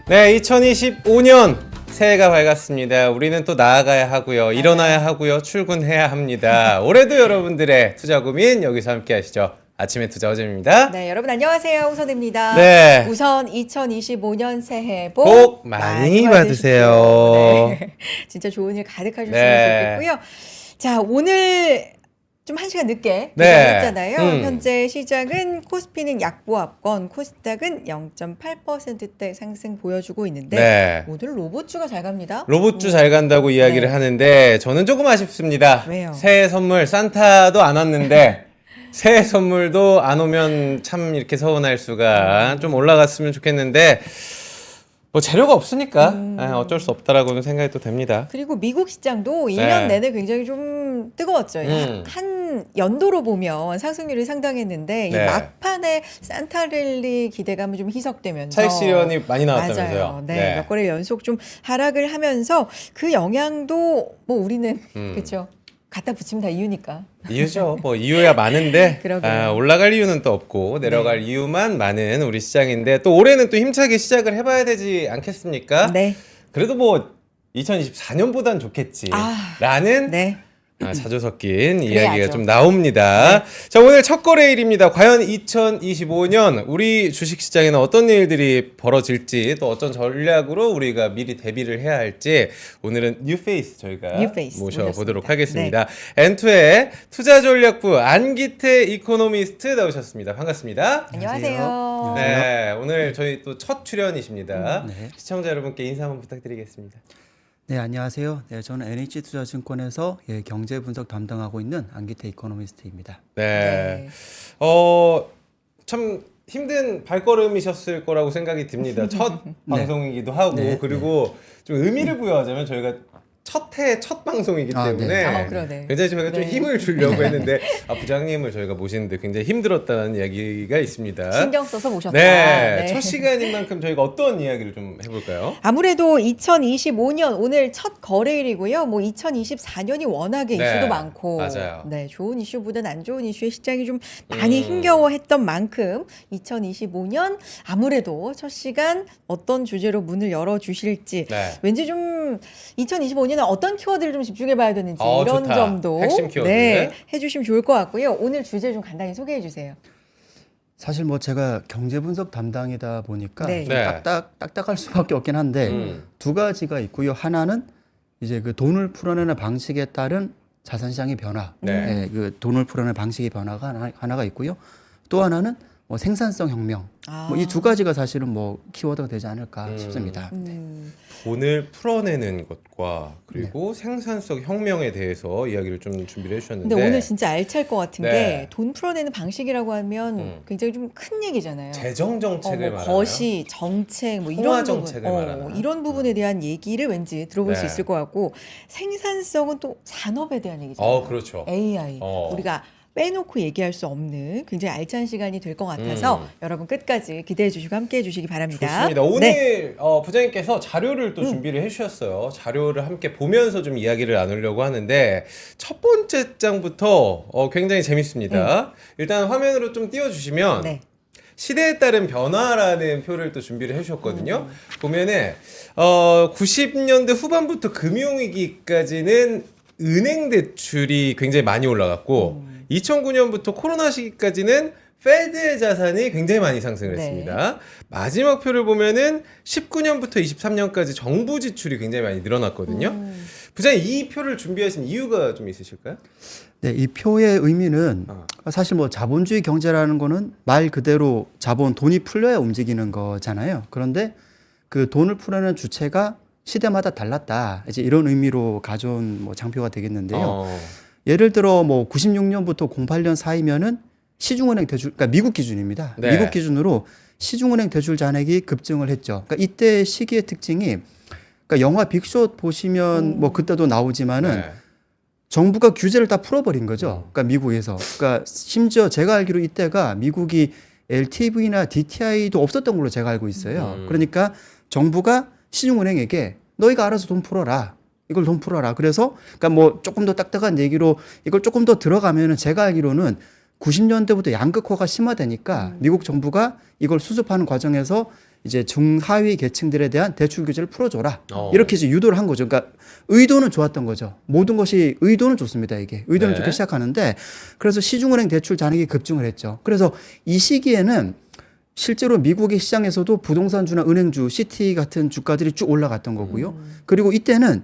네, 2025년 새해가 밝았습니다. 우리는 또 나아가야 하고요. 일어나야 하고요. 출근해야 합니다. 올해도 여러분들의 투자 고민 여기서 함께 하시죠. 아침의 투자 어잼입니다. 네, 여러분 안녕하세요. 우선입니다. 네. 우선 2025년 새해 복 많이 받으세요. 네. 진짜 좋은 일 가득하셨으면 네. 좋겠고요. 자, 오늘 좀 1시간 늦게 네. 개장했잖아요. 현재 시장은 코스피는 약보합권, 코스닥은 0.8%대 상승 보여주고 있는데 네. 오늘 로봇주가 잘 갑니다. 로봇주 잘 간다고 이야기를 네. 하는데 저는 조금 아쉽습니다. 왜요? 새해 선물 산타도 안 왔는데 새해 선물도 안 오면 참 이렇게 서운할 수가 좀 올라갔으면 좋겠는데 뭐 재료가 없으니까 어쩔 수 없다라고는 생각이 또 됩니다. 그리고 미국 시장도 네. 1년 내내 굉장히 좀 뜨거웠죠. 한 연도로 보면 상승률이 상당했는데 이 네. 막판에 산타랠리 기대감이 좀 희석되면서 차익 실현이 많이 나왔다면서요. 맞아요. 네, 몇 거래 연속 좀 하락을 하면서 그 영향도 뭐 우리는 그렇죠. 갖다 붙이면 다 이유니까. 이유죠. 뭐 이유야 많은데 그러게요. 올라갈 이유는 또 없고 내려갈 이유만 많은 우리 시장인데 또 올해는 또 힘차게 시작을 해봐야 되지 않겠습니까? 네. 그래도 뭐 2024년보단 좋겠지 라는 네. 자주 섞인 그래야죠. 이야기가 좀 나옵니다. 자, 오늘 첫 거래일입니다. 과연 2025년 우리 주식시장에는 어떤 일들이 벌어질지 또 어떤 전략으로 우리가 미리 대비를 해야 할지 오늘은 뉴페이스 저희가 뉴페이스 모셔보도록 모셨습니다. 하겠습니다. 엔투의 투자전략부 안기태 이코노미스트 나오셨습니다. 반갑습니다. 안녕하세요. 네, 오늘 저희 또 첫 출연이십니다. 네. 시청자 여러분께 인사 한번 부탁드리겠습니다. 네, 안녕하세요. 네, 저는 NH투자증권에서 경제 분석 담당하고 있는 안기태 이코노미스트입니다. 네. 참 힘든 발걸음이셨을 거라고 생각이 듭니다. 첫 방송이기도 하고 네. 그리고 좀 의미를 부여하자면 저희가 첫 해 첫 방송이기 아, 때문에 네. 그러네. 굉장히 저희가 좀 네. 힘을 주려고 했는데 부장님을 저희가 모시는데 굉장히 힘들었다는 이야기가 있습니다. 신경 써서 모셨다. 네. 첫 시간인 만큼 저희가 어떤 이야기를 좀 해볼까요? 아무래도 2025년 오늘 첫 거래일이고요. 뭐 2024년이 워낙에 네, 이슈도 많고, 맞아요. 네, 좋은 이슈보다는 안 좋은 이슈에 시장이 좀 많이 힘겨워했던 만큼 2025년 아무래도 첫 시간 어떤 주제로 문을 열어 주실지 네. 왠지 좀 2025년에 어떤 키워드를 좀 집중해봐야 되는지 이런 좋다. 점도 핵심 키워드. 네, 해주시면 좋을 것 같고요. 오늘 주제 좀 간단히 소개해 주세요. 사실 뭐 제가 경제 분석 담당이다 보니까 네. 좀 네. 딱딱할 수밖에 없긴 한데 두 가지가 있고요. 하나는 이제 그 돈을 풀어내는 방식에 따른 자산시장의 변화, 네. 그 돈을 풀어내는 방식의 변화가 하나가 있고요. 또 하나는 뭐 생산성 혁명, 뭐 이 두 가지가 사실은 뭐 키워드가 되지 않을까 싶습니다. 돈을 풀어내는 것과 그리고 생산성 혁명에 대해서 이야기를 좀 준비를 해주셨는데 근데 오늘 진짜 알찰 것 같은 네. 게 돈 풀어내는 방식이라고 하면 굉장히 좀 큰 얘기잖아요. 재정 정책을 뭐 말하나요? 거시, 정책, 뭐 통화 이런 정책을 부분, 말하나? 이런 부분에 대한 얘기를 왠지 들어볼 수 네. 있을 것 같고 생산성은 또 산업에 대한 얘기잖아요. 그렇죠. AI 어. 우리가 빼놓고 얘기할 수 없는 굉장히 알찬 시간이 될 것 같아서 여러분 끝까지 기대해 주시고 함께해 주시기 바랍니다. 좋습니다. 오늘 네. 부장님께서 자료를 또 준비를 해주셨어요. 자료를 함께 보면서 좀 이야기를 나누려고 하는데 첫 번째 장부터 굉장히 재밌습니다. 일단 화면으로 좀 띄워주시면 네. 시대에 따른 변화라는 표를 또 준비를 해주셨거든요. 보면은 90년대 후반부터 금융위기까지는 은행 대출이 굉장히 많이 올라갔고 2009년부터 코로나 시기까지는 페드의 자산이 굉장히 많이 상승을 네. 했습니다. 마지막 표를 보면은 19년부터 23년까지 정부 지출이 굉장히 많이 늘어났거든요. 부장님 이 표를 준비하신 이유가 좀 있으실까요? 네, 이 표의 의미는 사실 뭐 자본주의 경제라는 거는 말 그대로 자본, 돈이 풀려야 움직이는 거잖아요. 그런데 그 돈을 풀어내는 주체가 시대마다 달랐다. 이제 이런 의미로 가져온 뭐 장표가 되겠는데요. 예를 들어 뭐 96년부터 08년 사이면은 시중은행 대출, 그러니까 미국 기준입니다. 네. 미국 기준으로 시중은행 대출 잔액이 급증을 했죠. 그러니까 이때 시기의 특징이 그러니까 영화 빅숏 보시면 뭐 그때도 나오지만은 네. 정부가 규제를 다 풀어버린 거죠. 그러니까 미국에서. 그러니까 심지어 제가 알기로 이때가 미국이 LTV나 DTI도 없었던 걸로 제가 알고 있어요. 그러니까 정부가 시중은행에게 너희가 알아서 돈 풀어라. 이걸 돈 풀어라. 그래서 그러니까 뭐 조금 더 딱딱한 얘기로 이걸 조금 더 들어가면은 제가 알기로는 90년대부터 양극화가 심화되니까 미국 정부가 이걸 수습하는 과정에서 이제 중하위 계층들에 대한 대출 규제를 풀어줘라. 이렇게 이제 유도를 한 거죠. 그러니까 의도는 좋았던 거죠. 모든 것이 의도는 좋습니다. 이게 의도는 네. 좋게 시작하는데 그래서 시중은행 대출 잔액이 급증을 했죠. 그래서 이 시기에는 실제로 미국의 시장에서도 부동산주나 은행주, 시티 같은 주가들이 쭉 올라갔던 거고요. 그리고 이때는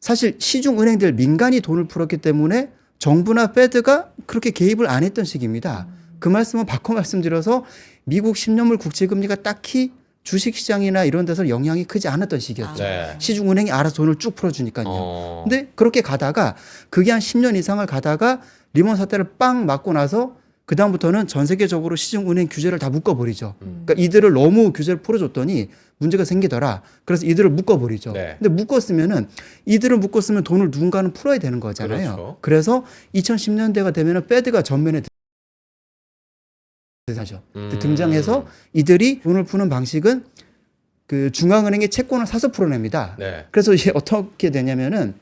사실 시중은행들 민간이 돈을 풀었기 때문에 정부나 페드가 그렇게 개입을 안 했던 시기입니다. 그 말씀은 바꿔 말씀드려서 미국 10년물 국채금리가 딱히 주식시장이나 이런 데서 영향이 크지 않았던 시기였죠. 네. 시중은행이 알아서 돈을 쭉 풀어주니까요. 근데 그렇게 가다가 그게 한 10년 이상을 가다가 리먼 사태를 빵 맞고 나서 그다음부터는 전 세계적으로 시중은행 규제를 다 묶어버리죠. 그러니까 이들을 너무 규제를 풀어줬더니 문제가 생기더라. 그래서 이들을 묶어버리죠. 네. 근데 이들을 묶었으면 돈을 누군가는 풀어야 되는 거잖아요. 그렇죠. 그래서 2010년대가 되면은 페드가 전면에 등장해서 이들이 돈을 푸는 방식은 그 중앙은행의 채권을 사서 풀어냅니다. 네. 그래서 이게 어떻게 되냐면은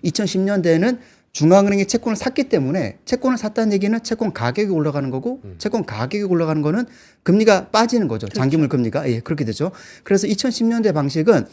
2010년대에는 중앙은행이 채권을 샀기 때문에 채권을 샀다는 얘기는 채권 가격이 올라가는 거고 채권 가격이 올라가는 거는 금리가 빠지는 거죠. 장기물 금리가. 예, 그렇게 되죠. 그래서 2010년대 방식은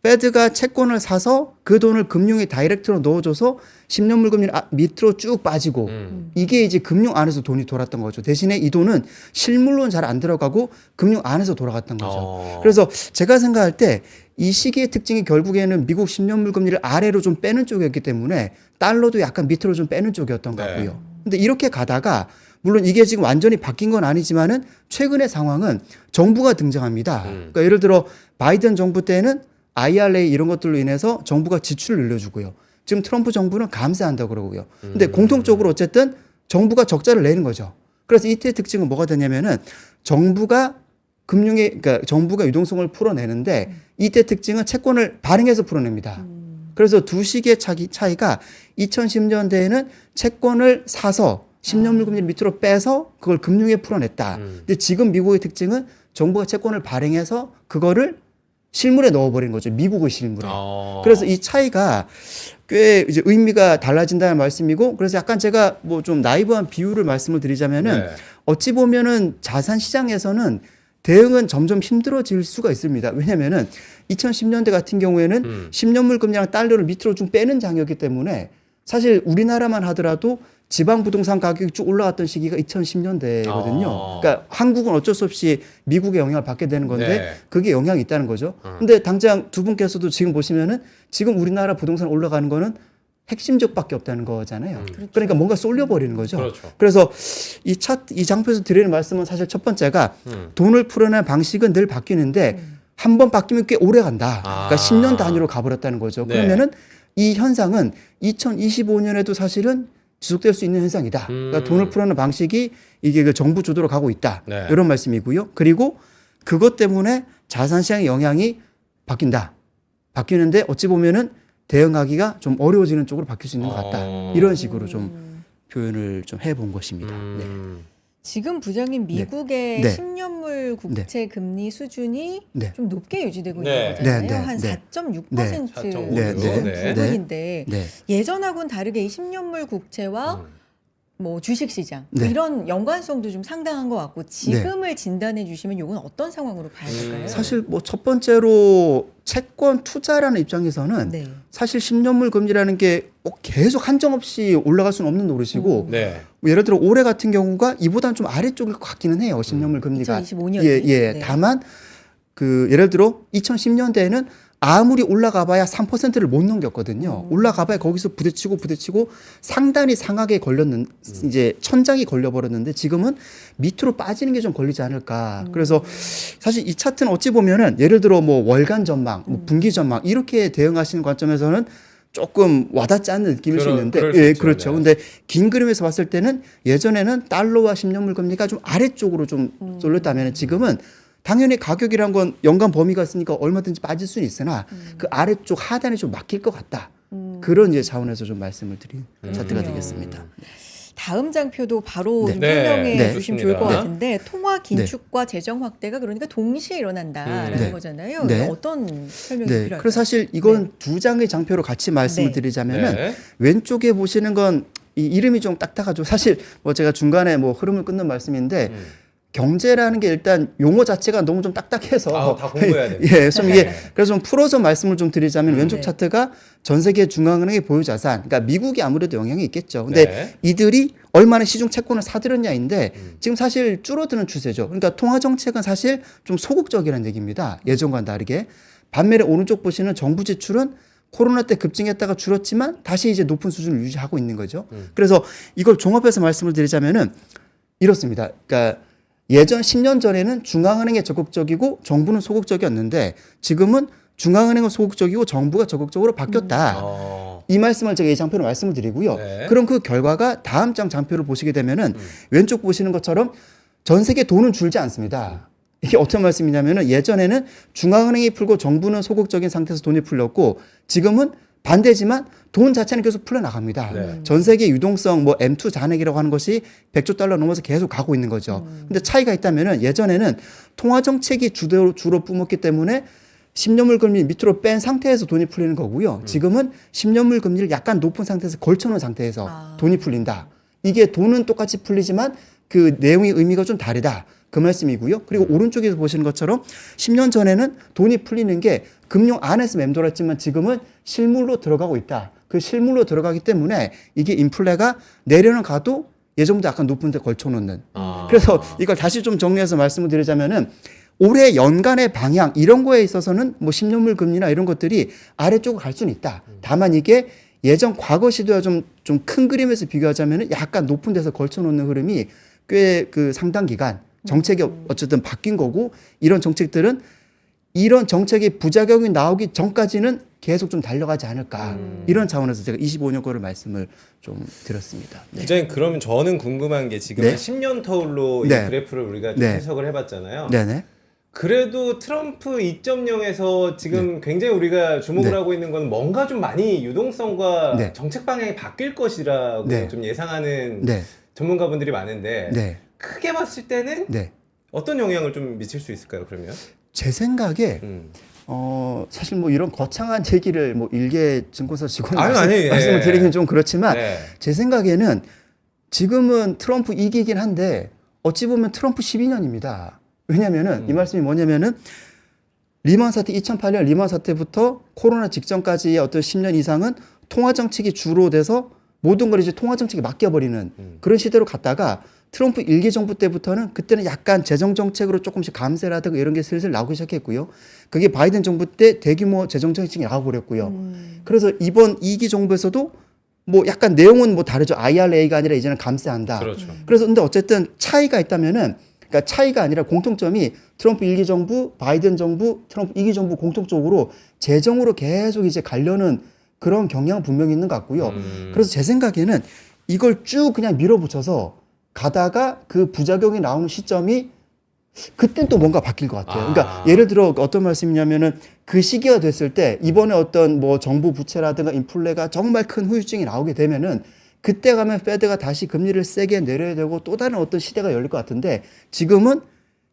페드가 채권을 사서 그 돈을 금융의 다이렉트로 넣어줘서 10년물 금리는 밑으로 쭉 빠지고 이게 이제 금융 안에서 돈이 돌았던 거죠. 대신에 이 돈은 실물로는 잘 안 들어가고 금융 안에서 돌아갔던 거죠. 그래서 제가 생각할 때 이 시기의 특징이 결국에는 미국 10년물 금리를 아래로 좀 빼는 쪽이었기 때문에 달러도 약간 밑으로 좀 빼는 쪽이었던 것 같고요. 근데 이렇게 가다가 물론 이게 지금 완전히 바뀐 건 아니지만은 최근의 상황은 정부가 등장합니다. 그러니까 예를 들어 바이든 정부 때는 IRA 이런 것들로 인해서 정부가 지출을 늘려주고요. 지금 트럼프 정부는 감세한다고 그러고요. 근데 공통적으로 어쨌든 정부가 적자를 내는 거죠. 그래서 이때의 특징은 뭐가 되냐면은 정부가 그러니까 정부가 유동성을 풀어내는데 이때 특징은 채권을 발행해서 풀어냅니다. 그래서 두 시기의 차이가 2010년대에는 채권을 사서 10년물 금리를 밑으로 빼서 그걸 금융에 풀어냈다. 근데 지금 미국의 특징은 정부가 채권을 발행해서 그거를 실물에 넣어버린 거죠. 미국의 실물에. 그래서 이 차이가 꽤 이제 의미가 달라진다는 말씀이고 그래서 약간 제가 뭐 좀 나이브한 비유를 말씀을 드리자면은 어찌 보면은 자산 시장에서는 대응은 점점 힘들어질 수가 있습니다. 왜냐면은 2010년대 같은 경우에는 10년물 금리랑 달러를 밑으로 좀 빼는 장이었기 때문에 사실 우리나라만 하더라도 지방 부동산 가격이 쭉 올라갔던 시기가 2010년대거든요. 그러니까 한국은 어쩔 수 없이 미국의 영향을 받게 되는 건데 그게 영향이 있다는 거죠. 근데 당장 두 분께서도 지금 보시면은 지금 우리나라 부동산 올라가는 거는 핵심적밖에 없다는 거잖아요. 그러니까 뭔가 쏠려버리는 거죠. 그렇죠. 그래서 이 장표에서 드리는 말씀은 사실 첫 번째가 돈을 풀어내는 방식은 늘 바뀌는데 한 번 바뀌면 꽤 오래 간다. 그러니까 10년 단위로 가버렸다는 거죠. 그러면은 이 현상은 2025년에도 사실은 지속될 수 있는 현상이다. 그러니까 돈을 풀어내는 방식이 이게 그 정부 주도로 가고 있다. 이런 말씀이고요. 그리고 그것 때문에 자산 시장의 영향이 바뀌는데 어찌 보면은 대응하기가 좀 어려워지는 쪽으로 바뀔 수 있는 것 같다. 이런 식으로 좀 표현을 좀 해본 것입니다. 네. 지금 부장님 미국의 네. 10년물 국채 금리 수준이 네. 좀 높게 유지되고 네. 있는 거잖아요. 네, 네, 한 네. 4.6% 4.5%. 네. 부분인데 네. 예전하고는 다르게 이 10년물 국채와 뭐 주식시장 네. 이런 연관성도 좀 상당한 것 같고 지금을 진단해 주시면 이건 어떤 상황으로 봐야 될까요? 사실 뭐 첫 번째로 채권 투자라는 입장에서는 네. 사실 10년물 금리라는 게 계속 한정없이 올라갈 수는 없는 노릇이고 네. 뭐 예를 들어 올해 같은 경우가 이보다는 좀 아래쪽일 것 같기는 해요. 10년물 금리가. 2025년이. 예. 네. 다만 그 예를 들어 2010년대에는 아무리 올라가봐야 3%를 못 넘겼거든요. 올라가봐야 거기서 부딪히고 상단이 상하게 이제 천장이 걸려버렸는데 지금은 밑으로 빠지는 게 좀 걸리지 않을까. 그래서 사실 이 차트는 어찌 보면은 예를 들어 뭐 월간 전망, 뭐 분기 전망 이렇게 대응하시는 관점에서는 조금 와닿지 않는 느낌일 수 있는데, 예, 그렇죠. 근데 긴 그림에서 봤을 때는 예전에는 달러와 10년물 금리가 좀 아래쪽으로 좀 쏠렸다면 지금은 당연히 가격이란 건 연간 범위가 있으니까 얼마든지 빠질 수는 있으나 그 아래쪽 하단이 좀 막힐 것 같다. 그런 이제 차원에서 좀 말씀을 드린 차트가 되겠습니다. 다음 장표도 바로 네. 좀 네. 설명해 네. 주시면 좋을 것 좋습니다. 같은데 통화 긴축과 재정 확대가 그러니까 동시에 일어난다라는 네. 거잖아요. 네. 어떤 설명이 네. 필요할까요? 그래서 사실 이건 두 장의 장표로 같이 말씀을 네. 드리자면은 네. 왼쪽에 보시는 건 이 이름이 좀 딱딱하죠. 사실 뭐 제가 중간에 뭐 흐름을 끊는 말씀인데 경제라는 게 일단 용어 자체가 너무 좀 딱딱해서 아, 다 공부해야 됩니다. 예, 좀 이게 그래서 좀 풀어서 말씀을 좀 드리자면 왼쪽 네. 차트가 전 세계 중앙은행의 보유 자산, 그러니까 미국이 아무래도 영향이 있겠죠. 근데 네. 이들이 얼마나 시중 채권을 사들였냐인데 지금 사실 줄어드는 추세죠. 그러니까 통화 정책은 사실 좀 소극적이라는 얘기입니다. 예전과는 다르게. 반면에 오른쪽 보시는 정부 지출은 코로나 때 급증했다가 줄었지만 다시 이제 높은 수준을 유지하고 있는 거죠. 그래서 이걸 종합해서 말씀을 드리자면은 이렇습니다. 그러니까 예전 10년 전에는 중앙은행이 적극적이고 정부는 소극적이었는데 지금은 중앙은행은 소극적이고 정부가 적극적으로 바뀌었다. 이 말씀을 제가 이 장표로 말씀을 드리고요. 네. 그럼 그 결과가 다음 장 장표를 보시게 되면은 왼쪽 보시는 것처럼 전 세계 돈은 줄지 않습니다. 이게 어떤 말씀이냐면은 예전에는 중앙은행이 풀고 정부는 소극적인 상태에서 돈이 풀렸고 지금은 반대지만 돈 자체는 계속 풀려나갑니다. 네. 전 세계 유동성 뭐 M2 잔액이라고 하는 것이 100조 달러 넘어서 계속 가고 있는 거죠. 근데 차이가 있다면은 예전에는 통화 정책이 주로 뿜었기 때문에 10년물 금리 밑으로 뺀 상태에서 돈이 풀리는 거고요. 지금은 10년물 금리를 약간 높은 상태에서 걸쳐놓은 상태에서 돈이 풀린다. 이게 돈은 똑같이 풀리지만 그 내용의 의미가 좀 다르다. 그 말씀이고요. 그리고 오른쪽에서 보시는 것처럼 10년 전에는 돈이 풀리는 게 금융 안에서 맴돌았지만 지금은 실물로 들어가고 있다. 그 실물로 들어가기 때문에 이게 인플레가 내려는 가도 예전보다 약간 높은 데 걸쳐놓는. 그래서 이걸 다시 좀 정리해서 말씀을 드리자면은 올해 연간의 방향 이런 거에 있어서는 뭐 10년물 금리나 이런 것들이 아래쪽으로 갈 수는 있다. 다만 이게 예전 과거 시도와 좀 큰 그림에서 비교하자면은 약간 높은 데서 걸쳐놓는 흐름이 꽤 그 상당 기간 정책이 어쨌든 바뀐 거고 이런 정책들은 이런 정책의 부작용이 나오기 전까지는 계속 좀 달려가지 않을까 이런 차원에서 제가 25년 거를 말씀을 좀 드렸습니다. 네. 기자님 그러면 저는 궁금한 게 지금 네. 10년 터울로 네. 이 그래프를 우리가 좀 네. 해석을 해봤잖아요. 네네. 그래도 트럼프 2.0에서 지금 굉장히 우리가 주목을 네. 하고 있는 건 뭔가 좀 많이 유동성과 네. 정책 방향이 바뀔 것이라고 네. 좀 예상하는 네. 전문가분들이 많은데 네. 크게 봤을 때는 네. 어떤 영향을 좀 미칠 수 있을까요? 그러면? 제 생각에 사실 뭐 이런 거창한 얘기를 뭐 일개 증권사 직원 아니에요. 말씀을 예. 드리긴 좀 그렇지만 네. 제 생각에는 지금은 트럼프 2기긴 한데 어찌 보면 트럼프 12년입니다. 왜냐면은 이 말씀이 뭐냐면은 리먼 사태 2008년 리먼 사태부터 코로나 직전까지의 어떤 10년 이상은 통화 정책이 주로 돼서 모든 걸 이제 통화 정책에 맡겨버리는 그런 시대로 갔다가 트럼프 1기 정부 때부터는 그때는 약간 재정 정책으로 조금씩 감세라든가 이런 게 슬슬 나오기 시작했고요. 그게 바이든 정부 때 대규모 재정 정책이 나와버렸고요. 그래서 이번 2기 정부에서도 뭐 약간 내용은 뭐 다르죠. IRA가 아니라 이제는 감세한다. 그렇죠. 그래서 근데 어쨌든 차이가 있다면은 그러니까 차이가 아니라 공통점이 트럼프 1기 정부, 바이든 정부, 트럼프 2기 정부 공통적으로 재정으로 계속 이제 가려는 그런 경향은 분명히 있는 것 같고요. 그래서 제 생각에는 이걸 쭉 그냥 밀어붙여서 가다가 그 부작용이 나오는 시점이 그땐 또 뭔가 바뀔 것 같아요. 그러니까 예를 들어 어떤 말씀이냐면은 그 시기가 됐을 때 이번에 어떤 뭐 정부 부채라든가 인플레가 정말 큰 후유증이 나오게 되면은 그때 가면 페드가 다시 금리를 세게 내려야 되고 또 다른 어떤 시대가 열릴 것 같은데 지금은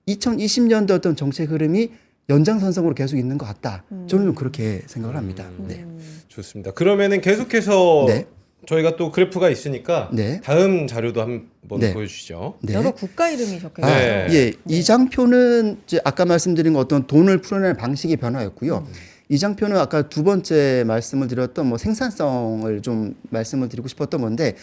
2020년도 어떤 정책 흐름이 연장선상으로 계속 있는 것 같다. 저는 좀 그렇게 생각을 합니다. 네. 좋습니다. 그러면은 계속해서 네. 저희가 또 그래프가 있으니까 네. 다음 자료도 한번 네. 보여주시죠. 네. 여러 국가 이름이 적혀 아, 있어요. 네. 예. 이 장표는 이제 아까 말씀드린 어떤 돈을 풀어내는 방식의 변화였고요. 이 장표는 아까 두 번째 말씀을 드렸던 뭐 생산성을 좀 말씀을 드리고 싶었던 건데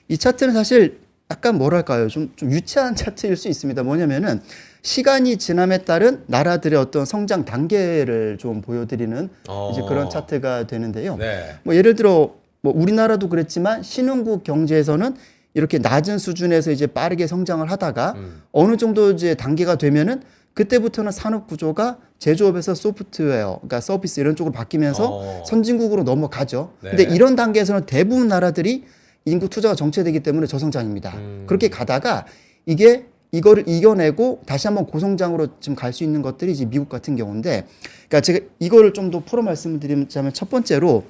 이 차트는 사실 약간 뭐랄까요? 좀 유치한 차트일 수 있습니다. 뭐냐면은 시간이 지남에 따른 나라들의 어떤 성장 단계를 좀 보여드리는 이제 그런 차트가 되는데요. 네. 뭐 예를 들어 뭐 우리나라도 그랬지만 신흥국 경제에서는 이렇게 낮은 수준에서 이제 빠르게 성장을 하다가 어느 정도 이제 단계가 되면은 그때부터는 산업 구조가 제조업에서 소프트웨어, 그러니까 서비스 이런 쪽으로 바뀌면서 선진국으로 넘어가죠. 네. 근데 이런 단계에서는 대부분 나라들이 인구 투자가 정체되기 때문에 저성장입니다. 그렇게 가다가 이거를 이겨내고 다시 한번 고성장으로 지금 갈 수 있는 것들이 이제 미국 같은 경우인데, 그러니까 제가 이거를 좀 더 풀어 말씀을 드리자면 첫 번째로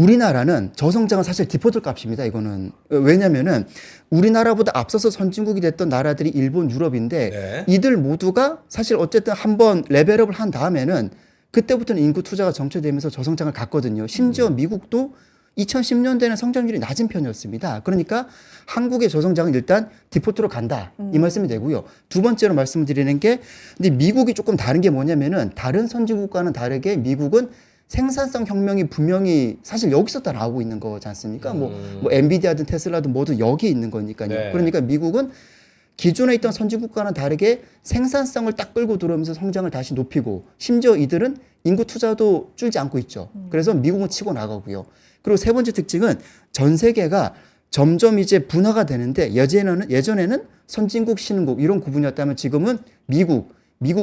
우리나라는 저성장은 사실 디포트 값입니다. 이거는 왜냐면은 우리나라보다 앞서서 선진국이 됐던 나라들이 일본, 유럽인데 네. 이들 모두가 사실 어쨌든 한번 레벨업을 한 다음에는 그때부터는 인구 투자가 정체되면서 저성장을 갔거든요. 심지어 미국도 2010년대는 성장률이 낮은 편이었습니다. 그러니까 한국의 저성장은 일단 디포트로 간다. 이 말씀이 되고요. 두 번째로 말씀드리는 게 근데 미국이 조금 다른 게 뭐냐면은 다른 선진국과는 다르게 미국은 생산성 혁명이 분명히 사실 여기서 다 나오고 있는 거지 않습니까? 뭐 엔비디아든 테슬라든 뭐든 여기에 있는 거니까요. 네. 그러니까 미국은 기존에 있던 선진국과는 다르게 생산성을 딱 끌고 들어오면서 성장을 다시 높이고 심지어 이들은 인구 투자도 줄지 않고 있죠. 그래서 미국은 치고 나가고요. 그리고 세 번째 특징은 전 세계가 점점 이제 분화가 되는데 예전에는 선진국, 신흥국 이런 구분이었다면 지금은 미국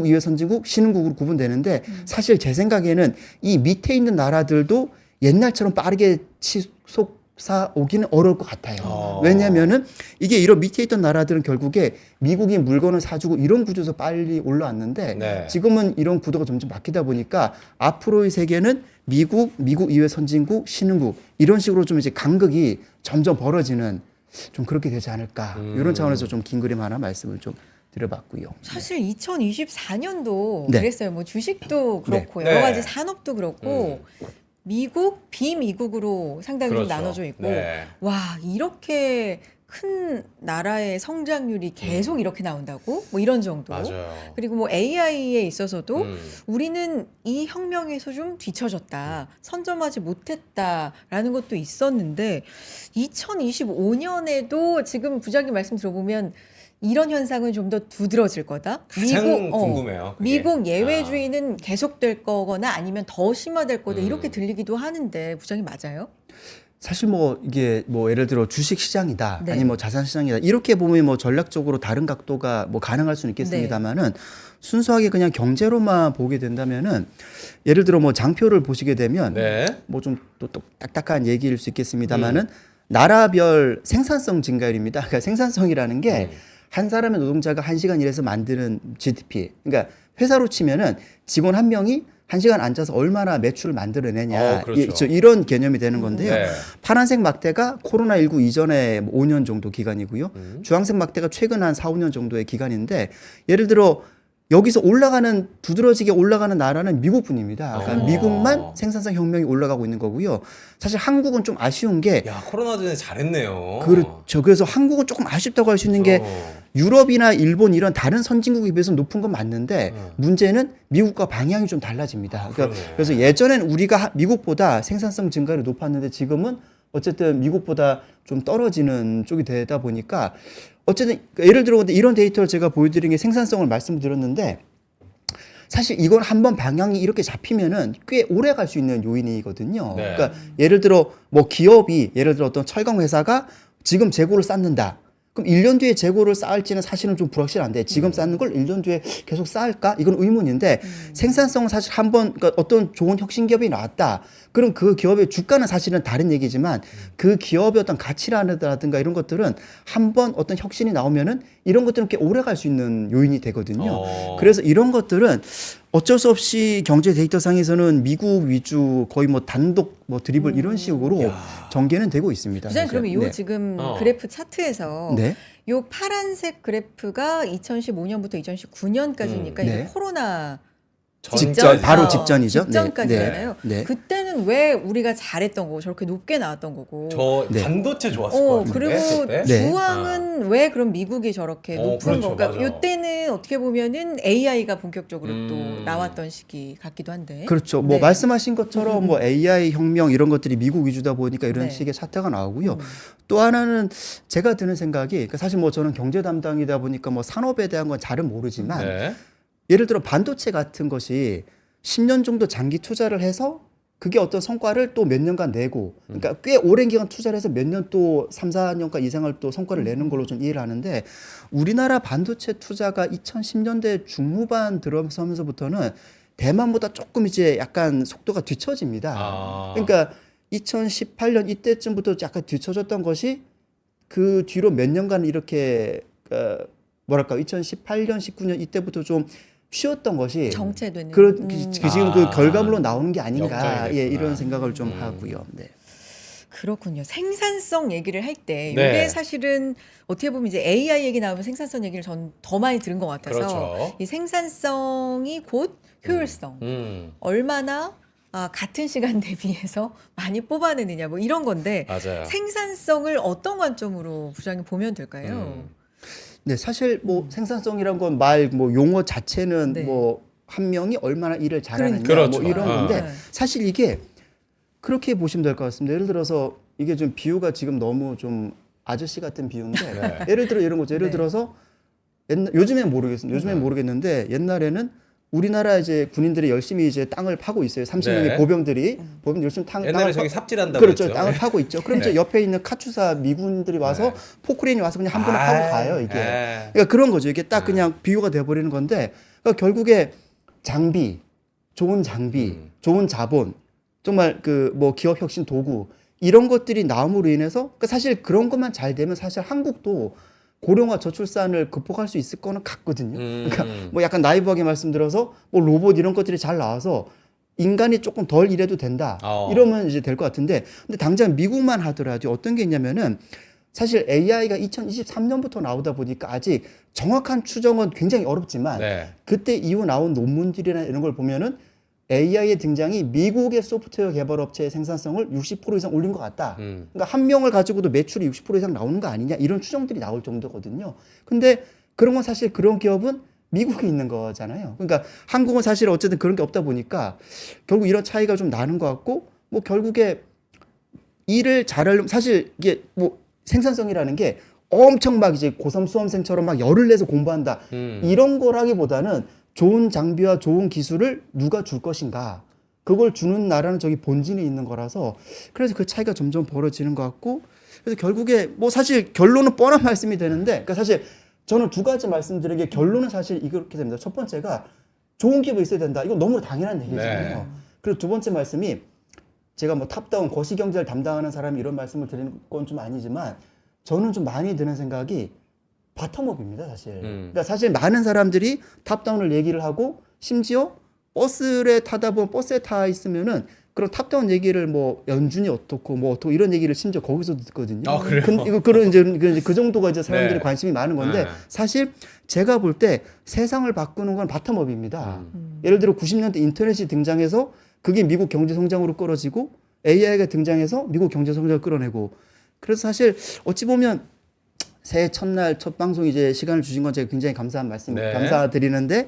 이외 선진국, 신흥국으로 구분되는데 사실 제 생각에는 이 밑에 있는 나라들도 옛날처럼 빠르게 치솟아 오기는 어려울 것 같아요. 왜냐하면은 이게 이런 밑에 있던 나라들은 결국에 미국이 물건을 사주고 이런 구조에서 빨리 올라왔는데 네. 지금은 이런 구도가 점점 바뀌다 보니까 앞으로의 세계는 미국 이외 선진국, 신흥국 이런 식으로 좀 이제 간극이 점점 벌어지는 좀 그렇게 되지 않을까 이런 차원에서 좀 긴 그림 하나 말씀을 좀 드려봤고요. 사실 2024년도 네. 그랬어요. 뭐 주식도 그렇고 네. 여러 네. 가지 산업도 그렇고 미국, 비미국으로 상당히 그렇죠. 좀 나눠져 있고 네. 와 이렇게 큰 나라의 성장률이 계속 이렇게 나온다고? 뭐 이런 정도. 맞아요. 그리고 뭐 AI에 있어서도 음. 우리는 이 혁명에서 좀 뒤처졌다, 선점하지 못했다라는 것도 있었는데 2025년에도 지금 부장님 말씀 들어보면 이런 현상은 좀 더 두드러질 거다. 가장 궁금해요. 그게. 미국 예외주의는 계속될 거거나 아니면 더 심화될 거다 이렇게 들리기도 하는데 부장님 맞아요? 사실 뭐 이게 뭐 예를 들어 주식 시장이다 네. 아니면 뭐 자산 시장이다 이렇게 보면 뭐 전략적으로 다른 각도가 뭐 가능할 수는 있겠습니다만은 순수하게 그냥 경제로만 보게 된다면은 예를 들어 뭐 장표를 보시게 되면 네. 뭐 좀 또 딱딱한 얘기일 수 있겠습니다만은 나라별 생산성 증가율입니다. 그러니까 생산성이라는 게 한 사람의 노동자가 1시간 일해서 만드는 GDP. 그러니까 회사로 치면은 직원 한 명이 1시간 앉아서 얼마나 매출을 만들어내냐. 그렇죠. 이런 개념이 되는 건데요. 네. 파란색 막대가 코로나19 이전에 뭐 5년 정도 기간이고요. 주황색 막대가 최근 한 4, 5년 정도의 기간인데 예를 들어 여기서 두드러지게 올라가는 나라는 미국뿐입니다. 그러니까 미국만 생산성 혁명이 올라가고 있는 거고요. 사실 한국은 좀 아쉬운 게 야, 코로나 전에 잘했네요. 그렇죠. 그래서 한국은 조금 아쉽다고 할 수 있는 게 유럽이나 일본 이런 다른 선진국에 비해서 높은 건 맞는데 문제는 미국과 방향이 좀 달라집니다. 그래서 예전엔 우리가 미국보다 생산성 증가율이 높았는데 지금은 어쨌든 미국보다 좀 떨어지는 쪽이 되다 보니까 어쨌든 예를 들어 근데 이런 데이터를 제가 보여드린 게 생산성을 말씀드렸는데 사실 이건 한번 방향이 이렇게 잡히면은 꽤 오래 갈 수 있는 요인이거든요. 네. 그러니까 예를 들어 뭐 기업이 예를 들어 어떤 철강 회사가 지금 재고를 쌓는다. 그럼 1년 뒤에 재고를 쌓을지는 사실은 좀 불확실한데 지금 쌓는 걸 1년 뒤에 계속 쌓을까? 이건 의문인데 생산성은 사실 한번 그러니까 어떤 좋은 혁신 기업이 나왔다. 그럼 그 기업의 주가는 사실은 다른 얘기지만 그 기업의 어떤 가치라든가 이런 것들은 한번 어떤 혁신이 나오면은 이런 것들은 꽤 오래 갈 수 있는 요인이 되거든요. 그래서 이런 것들은 어쩔 수 없이 경제 데이터상에서는 미국 위주 거의 뭐 단독 뭐 드리블 이런 식으로 전개는 되고 있습니다. 부장님 사실. 그러면 요 네. 지금 그래프 차트에서 네. 요 파란색 그래프가 2015년부터 2019년까지니까 네. 이제 코로나 직전, 바로 직전이죠. 직전까지잖아요. 네. 네. 그때는 왜 우리가 잘했던 거고 저렇게 높게 나왔던 거고. 저 네. 반도체 좋았을 것 같은데. 그리고 그때? 네. 주황은 왜 그럼 미국이 저렇게 높은 그렇죠, 건가? 맞아. 이때는 어떻게 보면은 AI가 본격적으로 또 음. 나왔던 시기 같기도 한데. 그렇죠. 뭐 네. 말씀하신 것처럼 뭐 AI 혁명 이런 것들이 미국 위주다 보니까 이런 네. 식의 차트가 나오고요. 또 하나는 제가 드는 생각이 그러니까 사실 뭐 저는 경제 담당이다 보니까 뭐 산업에 대한 건 잘은 모르지만 네. 예를 들어 반도체 같은 것이 10년 정도 장기 투자를 해서 그게 어떤 성과를 또 몇 년간 내고 그러니까 꽤 오랜 기간 투자를 해서 몇 년 또 3, 4년간 이상을 또 성과를 내는 걸로 좀 이해를 하는데 우리나라 반도체 투자가 2010년대 중후반 들어서면서부터는 대만보다 조금 이제 약간 속도가 뒤처집니다. 그러니까 2018년 이때쯤부터 약간 뒤처졌던 것이 그 뒤로 몇 년간 이렇게 뭐랄까 2018년, 19년 이때부터 좀 쉬었던 것이 정체되는. 지금 그 결과물로 나오는 게 아닌가 역전이 예, 됐구나. 이런 생각을 좀 하고요. 네. 그렇군요. 생산성 얘기를 할 때 이게 네. 사실은 어떻게 보면 이제 AI 얘기 나오면 생산성 얘기를 전 더 많이 들은 것 같아서 그렇죠. 이 생산성이 곧 효율성 음, 얼마나 같은 시간 대비해서 많이 뽑아내느냐 뭐 이런 건데 맞아요. 생산성을 어떤 관점으로 부장님 보면 될까요? 네, 사실 뭐 생산성이란 건 말 뭐 용어 자체는 네. 뭐 한 명이 얼마나 일을 잘하느냐 그렇죠. 뭐 이런 아. 건데 네. 사실 이게 그렇게 보시면 될 것 같습니다. 예를 들어서 이게 좀 비유가 지금 너무 좀 아저씨 같은 비유인데 네. 예를 들어 이런 거죠. 예를 네. 들어서 요즘엔 모르겠습니다. 요즘엔 모르겠는데 옛날에는 우리나라 이제 군인들이 열심히 이제 땅을 파고 있어요. 30명의 네. 보병들이 열심히 옛날에 땅을 저기 삽질한다고 그렇죠. 했죠. 땅을 파고 있죠. 그럼 네. 이제 옆에 있는 카투사 미군들이 와서 네. 포크레인이 와서 그냥 한 번에 아, 파고 가요. 이게. 아. 그러니까 그런 거죠. 이게 딱 그냥 비유가 돼버리는 건데 그러니까 결국에 장비, 좋은 장비, 좋은 자본, 정말 그 뭐 기업 혁신 도구 이런 것들이 나옴으로 인해서 그러니까 사실 그런 것만 잘 되면 사실 한국도 고령화 저출산을 극복할 수 있을 거는 같거든요. 그러니까 뭐 약간 나이브하게 말씀드려서 뭐 로봇 이런 것들이 잘 나와서 인간이 조금 덜 일해도 된다. 이러면 이제 될 것 같은데 근데 당장 미국만 하더라도 어떤 게 있냐면은 사실 AI가 2023년부터 나오다 보니까 아직 정확한 추정은 굉장히 어렵지만 네. 그때 이후 나온 논문들이나 이런 걸 보면은 AI의 등장이 미국의 소프트웨어 개발 업체의 생산성을 60% 이상 올린 것 같다. 그러니까 한 명을 가지고도 매출이 60% 이상 나오는 거 아니냐 이런 추정들이 나올 정도거든요. 근데 그런 건 사실 그런 기업은 미국에 있는 거잖아요. 그러니까 한국은 사실 어쨌든 그런 게 없다 보니까 결국 이런 차이가 좀 나는 것 같고 뭐 결국에 일을 잘하려면 사실 이게 뭐 생산성이라는 게 엄청 막 이제 고3 수험생처럼 막 열을 내서 공부한다 이런 거라기보다는 좋은 장비와 좋은 기술을 누가 줄 것인가 그걸 주는 나라는 저기 본진에 있는 거라서 그래서 그 차이가 점점 벌어지는 것 같고 그래서 결국에 뭐 사실 결론은 뻔한 말씀이 되는데 그러니까 사실 저는 두 가지 말씀드린 게 결론은 사실 이렇게 됩니다. 첫 번째가 좋은 기업이 있어야 된다. 이거 너무 당연한 얘기잖아요. 네. 그리고 두 번째 말씀이 제가 뭐 탑다운 거시경제를 담당하는 사람이 이런 말씀을 드리는 건 좀 아니지만 저는 좀 많이 드는 생각이 바텀업입니다, 사실. 그러니까 사실 많은 사람들이 탑다운을 얘기를 하고 심지어 버스에 타다 보면 버스에 타 있으면은 그런 탑다운 얘기를 뭐 연준이 어떻고 뭐 어떻고 이런 얘기를 심지어 거기서 듣거든요. 아, 그래요? 이거 그런 이제 그 정도가 이제 사람들이 네. 관심이 많은 건데 네. 사실 제가 볼 때 세상을 바꾸는 건 바텀업입니다. 예를 들어 90년대 인터넷이 등장해서 그게 미국 경제 성장으로 끌어지고 AI가 등장해서 미국 경제 성장을 끌어내고 그래서 사실 어찌 보면 새해 첫날 첫 방송 이제 시간을 주신 건 제가 굉장히 감사한 말씀 네. 감사드리는데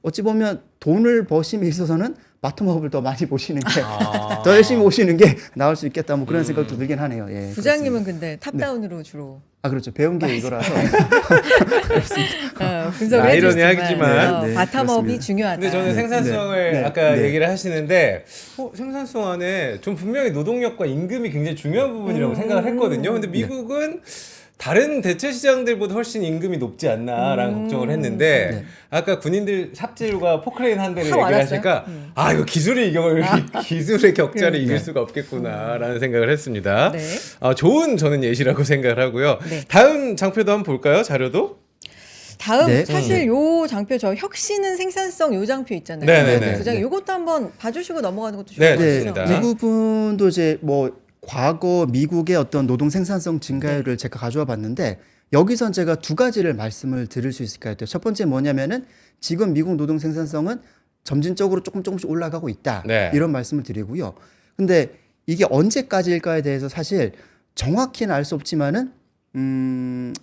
어찌 보면 돈을 버심에 있어서는 바텀업을 더 많이 보시는 게 더 열심히 보시는 게 나을 수 있겠다 뭐 그런 생각도 들긴 하네요. 예, 부장님은 근데 탑다운으로 주로 아 그렇죠. 배운 게 이거라서 분석을 아이러니하지만, 네, 바텀업이 그렇습니다. 중요하다. 근데 저는 생산성을 네. 아까 네. 얘기를 하시는데 생산성 안에 좀 분명히 노동력과 임금이 굉장히 중요한 부분이라고 생각을 했거든요. 근데 미국은 다른 대체 시장들보다 훨씬 임금이 높지 않나라는 걱정을 했는데 네. 아까 군인들 삽질과 포크레인 한 대를 확 얘기를 와닿았어요? 하시니까 아 이거 기술이 이걸 기술의 격차를 이길 수가 없겠구나라는 생각을 했습니다. 네. 좋은 저는 예시라고 생각을 하고요. 네. 다음 장표도 한번 볼까요? 자료도? 다음 네. 사실 요 장표 저 혁신은 생산성 요 장표 있잖아요. 네네네. 부장님 요것도 한번 봐주시고 넘어가는 것도 네, 좋을 것 네, 좋습니다. 같아요. 이 부분도 이제 뭐 과거 미국의 어떤 노동 생산성 증가율을 제가 가져와 봤는데 여기선 제가 두 가지를 말씀을 드릴 수 있을 것 같아요. 첫 번째 뭐냐면은 지금 미국 노동 생산성은 점진적으로 조금씩 올라가고 있다. 네. 이런 말씀을 드리고요. 근데 이게 언제까지일까에 대해서 사실 정확히는 알 수 없지만은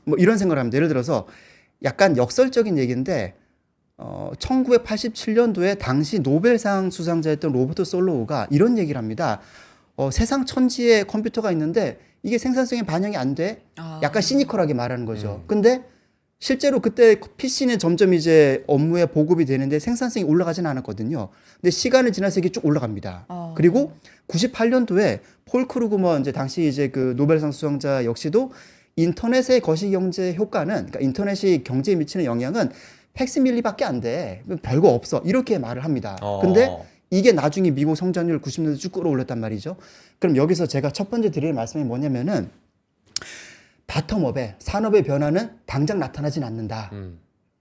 뭐 이런 생각을 합니다. 예를 들어서 약간 역설적인 얘기인데 1987년도에 당시 노벨상 수상자였던 로버트 솔로우가 이런 얘기를 합니다. 세상 천지에 컴퓨터가 있는데 이게 생산성에 반영이 안 돼. 약간 시니컬하게 말하는 거죠. 근데 실제로 그때 PC는 점점 이제 업무에 보급이 되는데 생산성이 올라가지는 않았거든요. 근데 시간이 지나서 이게 쭉 올라갑니다. 그리고 98년도에 폴 크루그먼 이제 당시 이제 그 노벨상 수상자 역시도 인터넷의 거시경제 효과는 그러니까 인터넷이 경제에 미치는 영향은 팩스밀리밖에 안 돼. 별거 없어. 이렇게 말을 합니다. 근데 이게 나중에 미국 성장률 90년대 쭉 끌어올렸단 말이죠. 그럼 여기서 제가 첫 번째 드릴 말씀이 뭐냐면은 바텀업에 산업의 변화는 당장 나타나진 않는다.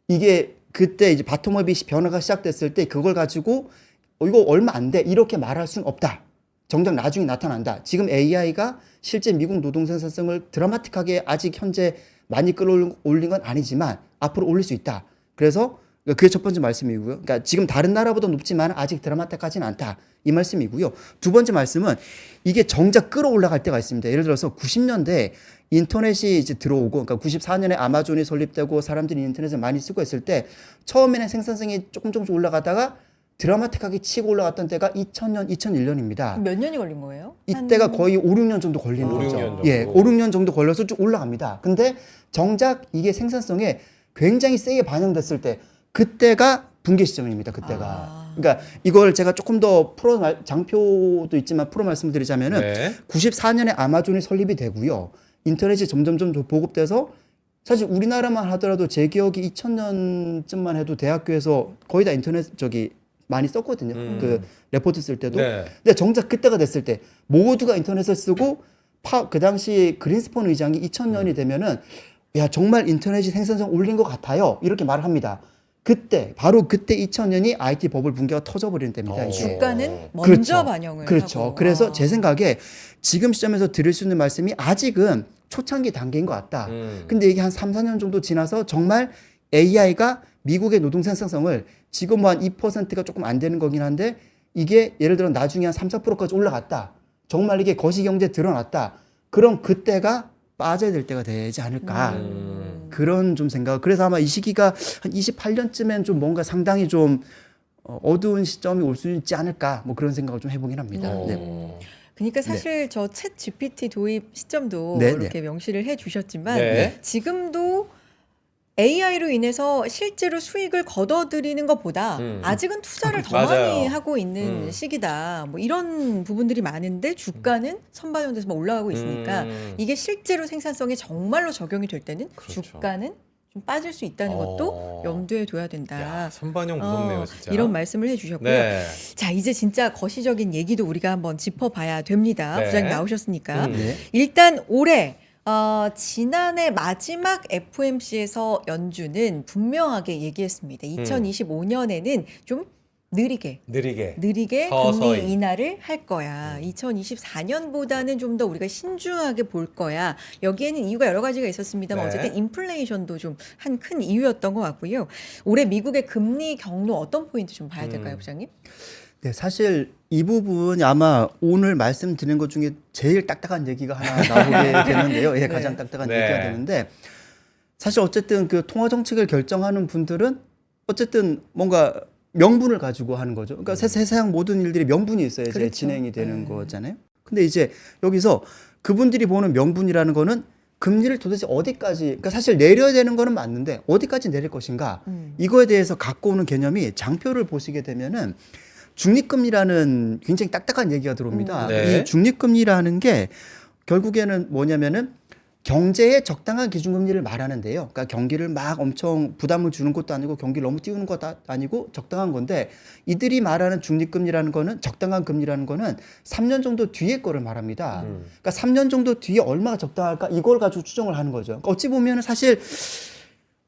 이게 그때 이제 바텀업이 변화가 시작됐을 때 그걸 가지고 이거 얼마 안 돼. 이렇게 말할 수는 없다. 정작 나중에 나타난다. 지금 AI가 실제 미국 노동 생산성을 드라마틱하게 아직 현재 많이 끌어올린 건 아니지만 앞으로 올릴 수 있다. 그래서 그게 첫 번째 말씀이고요. 그러니까 지금 다른 나라보다 높지만 아직 드라마틱하지는 않다. 이 말씀이고요. 두 번째 말씀은 이게 정작 끌어올라갈 때가 있습니다. 예를 들어서 90년대 인터넷이 이제 들어오고, 그러니까 94년에 아마존이 설립되고 사람들이 인터넷을 많이 쓰고 했을 때 처음에는 생산성이 조금씩 올라가다가 드라마틱하게 치고 올라갔던 때가 2000년, 2001년입니다. 몇 년이 걸린 거예요? 이때가 거의 5, 6년 정도 걸리는 5, 거죠. 6년 정도. 예, 5, 6년 정도 걸려서 쭉 올라갑니다. 근데 정작 이게 생산성에 굉장히 세게 반영됐을 때 그때가 붕괴 시점입니다. 그때가. 그러니까 이걸 제가 조금 더 장표도 있지만 풀어 말씀드리자면은 네. 94년에 아마존이 설립이 되고요. 인터넷이 점점점 더 보급돼서 사실 우리나라만 하더라도 제 기억이 2000년쯤만 해도 대학교에서 거의 다 인터넷 많이 썼거든요. 그 레포트 쓸 때도. 네. 근데 정작 그때가 됐을 때 모두가 인터넷을 쓰고 그 당시 그린스폰 의장이 2000년이 되면은 야 정말 인터넷이 생산성 올린 것 같아요. 이렇게 말을 합니다. 그때 바로 그때 2000년이 IT 버블 붕괴가 터져버리는 때입니다. 이게. 주가는 먼저 그렇죠. 반영을 그렇죠. 하고. 그래서 제 생각에 지금 시점에서 드릴 수 있는 말씀이 아직은 초창기 단계인 것 같다. 근데 이게 한 3, 4년 정도 지나서 정말 AI가 미국의 노동 생산성을 지금 뭐 한 2%가 조금 안 되는 거긴 한데 이게 예를 들어 나중에 한 3, 4%까지 올라갔다. 정말 이게 거시경제 드러났다. 그럼 그때가 빠져야 될 때가 되지 않을까. 그런 좀 생각. 그래서 아마 이 시기가 한 28년쯤엔 좀 뭔가 상당히 좀 어두운 시점이 올 수 있지 않을까. 뭐 그런 생각을 좀 해보긴 합니다. 네. 그러니까 사실 저 챗 GPT 도입 시점도 네, 이렇게 명시를 해주셨지만 네. 지금도 AI로 인해서 실제로 수익을 거둬들이는 것보다 아직은 투자를 더 맞아요. 많이 하고 있는 시기다. 뭐 이런 부분들이 많은데 주가는 선반영돼서 막 올라가고 있으니까 이게 실제로 생산성에 정말로 적용이 될 때는 그렇죠. 주가는 좀 빠질 수 있다는 것도 염두에 둬야 된다. 야, 선반영 무섭네요, 진짜. 이런 말씀을 해주셨고요. 네. 자, 이제 진짜 거시적인 얘기도 우리가 한번 짚어봐야 됩니다. 네. 부장님 나오셨으니까. 네. 일단 올해 지난해 마지막 FOMC에서 연준은 분명하게 얘기했습니다. 2025년에는 좀 느리게 서서히. 금리 인하를 할 거야. 2024년보다는 좀 더 우리가 신중하게 볼 거야. 여기에는 이유가 여러 가지가 있었습니다만 네. 어쨌든 인플레이션도 좀 한 큰 이유였던 것 같고요. 올해 미국의 금리 경로 어떤 포인트 좀 봐야 될까요, 부장님? 네, 사실 이 부분이 아마 오늘 말씀드린 것 중에 제일 딱딱한 얘기가 하나 나오게 되는데요. 예, 가장 딱딱한 네. 얘기가 되는데 사실 어쨌든 그 통화 정책을 결정하는 분들은 어쨌든 뭔가 명분을 가지고 하는 거죠. 그러니까 세상 모든 일들이 명분이 있어야 이제 그렇죠. 진행이 되는 거잖아요. 근데 이제 여기서 그분들이 보는 명분이라는 거는 금리를 도대체 어디까지, 그러니까 사실 내려야 되는 거는 맞는데 어디까지 내릴 것인가 이거에 대해서 갖고 오는 개념이 장표를 보시게 되면은 중립금리라는 굉장히 딱딱한 얘기가 들어옵니다. 네. 이 중립금리라는 게 결국에는 뭐냐면은 경제의 적당한 기준금리를 말하는데요. 그러니까 경기를 막 엄청 부담을 주는 것도 아니고 경기를 너무 띄우는 것도 아니고 적당한 건데 이들이 말하는 중립금리라는 거는 적당한 금리라는 거는 3년 정도 뒤의 거를 말합니다. 그러니까 3년 정도 뒤에 얼마가 적당할까 이걸 가지고 추정을 하는 거죠. 그러니까 어찌 보면 사실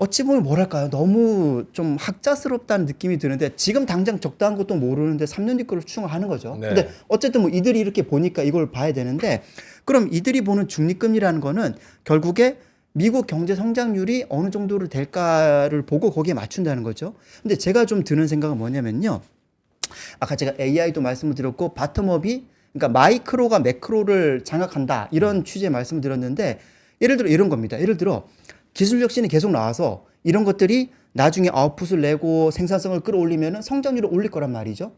어찌 보면 뭐랄까요? 너무 좀 학자스럽다는 느낌이 드는데 지금 당장 적당한 것도 모르는데 3년 뒤 거를 추정을 하는 거죠. 네. 근데 어쨌든 뭐 이들이 이렇게 보니까 이걸 봐야 되는데 그럼 이들이 보는 중립금리라는 거는 결국에 미국 경제 성장률이 어느 정도로 될까를 보고 거기에 맞춘다는 거죠. 근데 제가 좀 드는 생각은 뭐냐면요. 아까 제가 AI도 말씀을 드렸고 바텀업이 그러니까 마이크로가 매크로를 장악한다 이런 취지의 말씀을 드렸는데 예를 들어 이런 겁니다. 예를 들어 기술 혁신이 계속 나와서 이런 것들이 나중에 아웃풋을 내고 생산성을 끌어올리면 성장률을 올릴 거란 말이죠.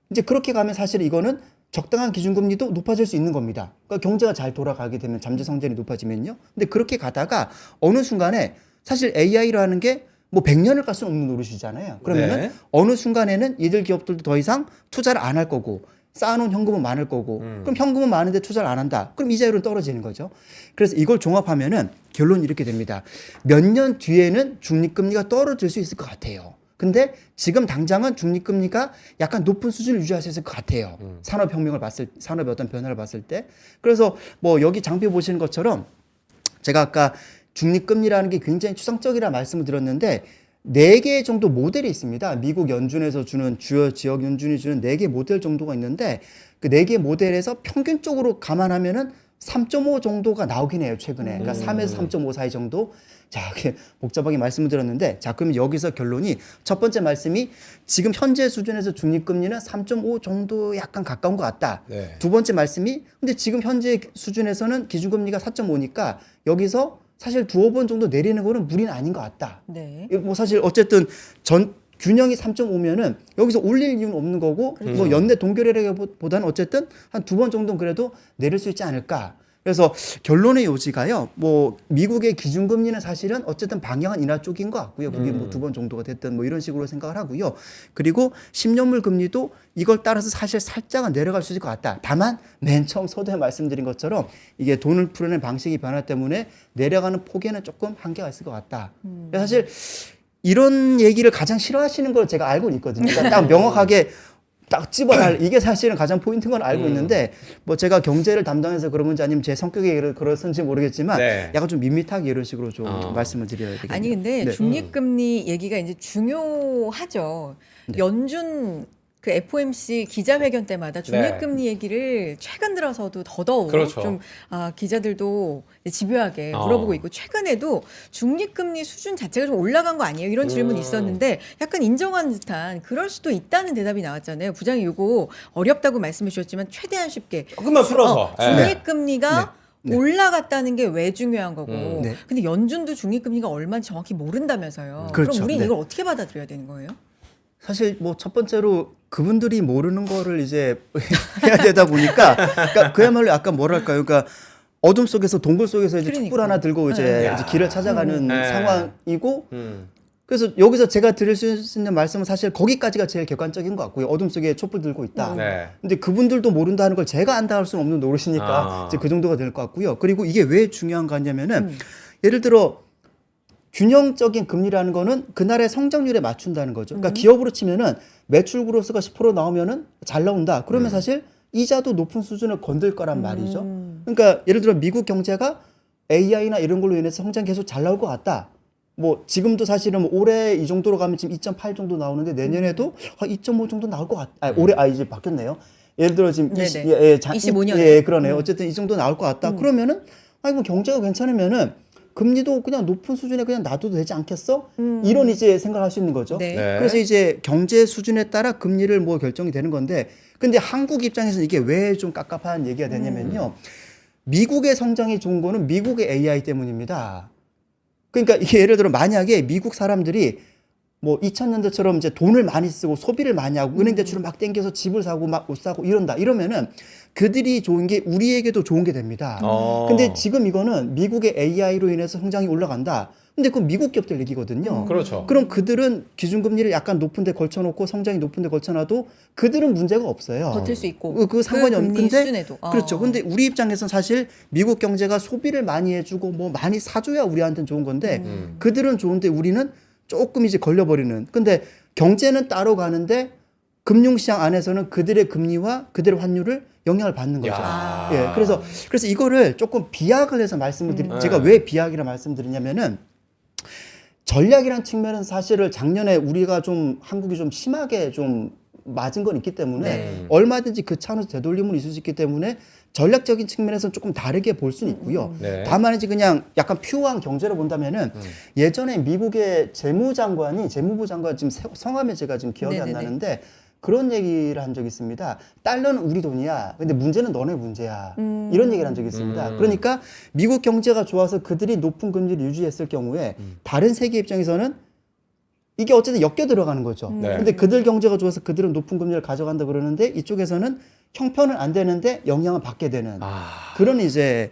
이제 그렇게 가면 사실 이거는 적당한 기준금리도 높아질 수 있는 겁니다. 그러니까 경제가 잘 돌아가게 되면 잠재 성장이 높아지면요. 근데 그렇게 가다가 어느 순간에 사실 AI라는 게 뭐 100년을 갈 수는 없는 노릇이잖아요. 그러면은 네. 어느 순간에는 이들 기업들도 더 이상 투자를 안 할 거고 쌓아놓은 현금은 많을 거고 그럼 현금은 많은데 투자를 안 한다. 그럼 이자율은 떨어지는 거죠. 그래서 이걸 종합하면은 결론이 이렇게 됩니다. 몇 년 뒤에는 중립금리가 떨어질 수 있을 것 같아요. 근데 지금 당장은 중립금리가 약간 높은 수준을 유지할 수 있을 것 같아요. 산업혁명을 산업의 어떤 변화를 봤을 때. 그래서 뭐 여기 장표 보시는 것처럼 제가 아까 중립금리라는 게 굉장히 추상적이라 말씀을 드렸는데 4개 정도 모델이 있습니다. 미국 연준에서 주는 주요 지역 연준이 주는 4개 모델 정도가 있는데 그 4개 모델에서 평균적으로 감안하면은 3.5 정도가 나오긴 해요, 최근에. 그러니까 3에서 3.5 사이 정도. 자, 이렇게 복잡하게 말씀을 드렸는데, 자, 그럼 여기서 결론이 첫 번째 말씀이 지금 현재 수준에서 중립금리는 3.5 정도 약간 가까운 것 같다. 네. 두 번째 말씀이 근데 지금 현재 수준에서는 기준금리가 4.5니까 여기서 사실 두어 번 정도 내리는 거는 무리는 아닌 것 같다. 네. 뭐 사실 어쨌든 균형이 3.5면은 여기서 올릴 이유는 없는 거고 뭐 연내 동결이라기보다는 어쨌든 한 2번 정도는 그래도 내릴 수 있지 않을까. 그래서 결론의 요지가요. 뭐 미국의 기준금리는 사실은 어쨌든 방향은 인하 쪽인 것 같고요. 그게 뭐 2번 정도가 됐든 뭐 이런 식으로 생각을 하고요. 그리고 10년물 금리도 이걸 따라서 사실 살짝은 내려갈 수 있을 것 같다. 다만 맨 처음 서두에 말씀드린 것처럼 이게 돈을 풀어내는 방식이 변화 때문에 내려가는 폭에는 조금 한계가 있을 것 같다. 사실 이런 얘기를 가장 싫어하시는 걸 제가 알고 있거든요. 그러니까 딱 명확하게 딱 집어날 이게 사실은 가장 포인트인 건 알고 있는데 뭐 제가 경제를 담당해서 그런 건지 아니면 제 성격이 그렇은지 모르겠지만 네. 약간 좀 밋밋하게 이런 식으로 좀 말씀을 드려야 되겠네요. 아니 근데 네. 중립금리 얘기가 이제 중요하죠. 연준 그 FOMC 기자회견 때마다 중립금리 얘기를 최근 들어서도 더더욱 그렇죠. 좀 기자들도 집요하게 물어보고 있고 최근에도 중립금리 수준 자체가 좀 올라간 거 아니에요? 이런 질문이 있었는데 약간 인정하는 듯한 그럴 수도 있다는 대답이 나왔잖아요. 부장이 이거 어렵다고 말씀해 주셨지만 최대한 쉽게 조금만 풀어서. 중립금리가 네. 올라갔다는 게 왜 중요한 거고 네. 근데 연준도 중립금리가 얼마인지 정확히 모른다면서요. 그렇죠. 그럼 우리는 네. 이걸 어떻게 받아들여야 되는 거예요? 사실 뭐 첫 번째로 그분들이 모르는 거를 이제 해야 되다 보니까 그러니까 그야말로 약간 뭐랄까요? 그러니까 어둠 속에서 동굴 속에서 이제 그러니까. 촛불 하나 들고 이제 길을 찾아가는 네. 상황이고 그래서 여기서 제가 드릴 수 있는 말씀은 사실 거기까지가 제일 객관적인 것 같고요. 어둠 속에 촛불 들고 있다. 네. 근데 그분들도 모른다는 걸 제가 안다 할 수는 없는 노릇이니까 이제 그 정도가 될 것 같고요. 그리고 이게 왜 중요한 거냐면은 예를 들어 균형적인 금리라는 거는 그날의 성장률에 맞춘다는 거죠. 그러니까 기업으로 치면은 매출 그로스가 10% 나오면은 잘 나온다. 그러면 사실 이자도 높은 수준을 건들 거란 말이죠. 그러니까 예를 들어 미국 경제가 AI나 이런 걸로 인해서 성장 계속 잘 나올 것 같다. 뭐 지금도 사실은 뭐 올해 이 정도로 가면 지금 2.8 정도 나오는데 내년에도 2.5 정도 나올 것 같다. 올해 이제 바뀌었네요. 예를 들어 지금 25년에. 예, 그러네요. 어쨌든 이 정도 나올 것 같다. 그러면은 뭐 경제가 괜찮으면은 금리도 그냥 높은 수준에 그냥 놔둬도 되지 않겠어? 이런 이제 생각할 수 있는 거죠. 네. 네. 그래서 이제 경제 수준에 따라 금리를 뭐 결정이 되는 건데, 근데 한국 입장에서는 이게 왜 좀 깝깝한 얘기가 되냐면요. 미국의 성장이 좋은 거는 미국의 AI 때문입니다. 그러니까 이게 예를 들어 만약에 미국 사람들이 뭐 2000년대처럼 이제 돈을 많이 쓰고 소비를 많이 하고 은행 대출을 막 땡겨서 집을 사고 막 옷 사고 이러면은 그들이 좋은 게 우리에게도 좋은 게 됩니다. 근데 지금 이거는 미국의 AI로 인해서 성장이 올라간다. 근데 그건 미국 기업들 얘기거든요. 그렇죠. 그럼 그들은 기준금리를 약간 높은 데 걸쳐놓고 성장이 높은 데 걸쳐놔도 그들은 문제가 없어요. 버틸 수 있고 그 상관이 금리 없는데 수준에도. 그렇죠. 근데 우리 입장에서는 사실 미국 경제가 소비를 많이 해주고 뭐 많이 사줘야 우리한테는 좋은 건데 그들은 좋은데 우리는 조금 이제 걸려버리는. 근데 경제는 따로 가는데 금융시장 안에서는 그들의 금리와 그들의 환율을 영향을 받는 거죠. 야. 예, 그래서 이거를 조금 비약을 해서 말씀을 제가 왜 비약이라 말씀드리냐면은 전략이란 측면은 사실을 작년에 우리가 좀 한국이 좀 심하게 좀 맞은 건 있기 때문에 얼마든지 그 차원에서 되돌림은 있을 수 있기 때문에 전략적인 측면에서는 조금 다르게 볼 수는 있고요. 네. 다만 이제 그냥 약간 퓨어한 경제로 본다면은 예전에 미국의 재무부 장관 지금 성함에 제가 지금 기억이 안 네네네. 나는데 그런 얘기를 한 적이 있습니다. 달러는 우리 돈이야. 근데 문제는 너네 문제야. 이런 얘기를 한 적이 있습니다. 그러니까 미국 경제가 좋아서 그들이 높은 금리를 유지했을 경우에 다른 세계 입장에서는 이게 어쨌든 엮여 들어가는 거죠. 네. 근데 그들 경제가 좋아서 그들은 높은 금리를 가져간다 그러는데 이쪽에서는 형편은 안 되는데 영향을 받게 되는 그런 이제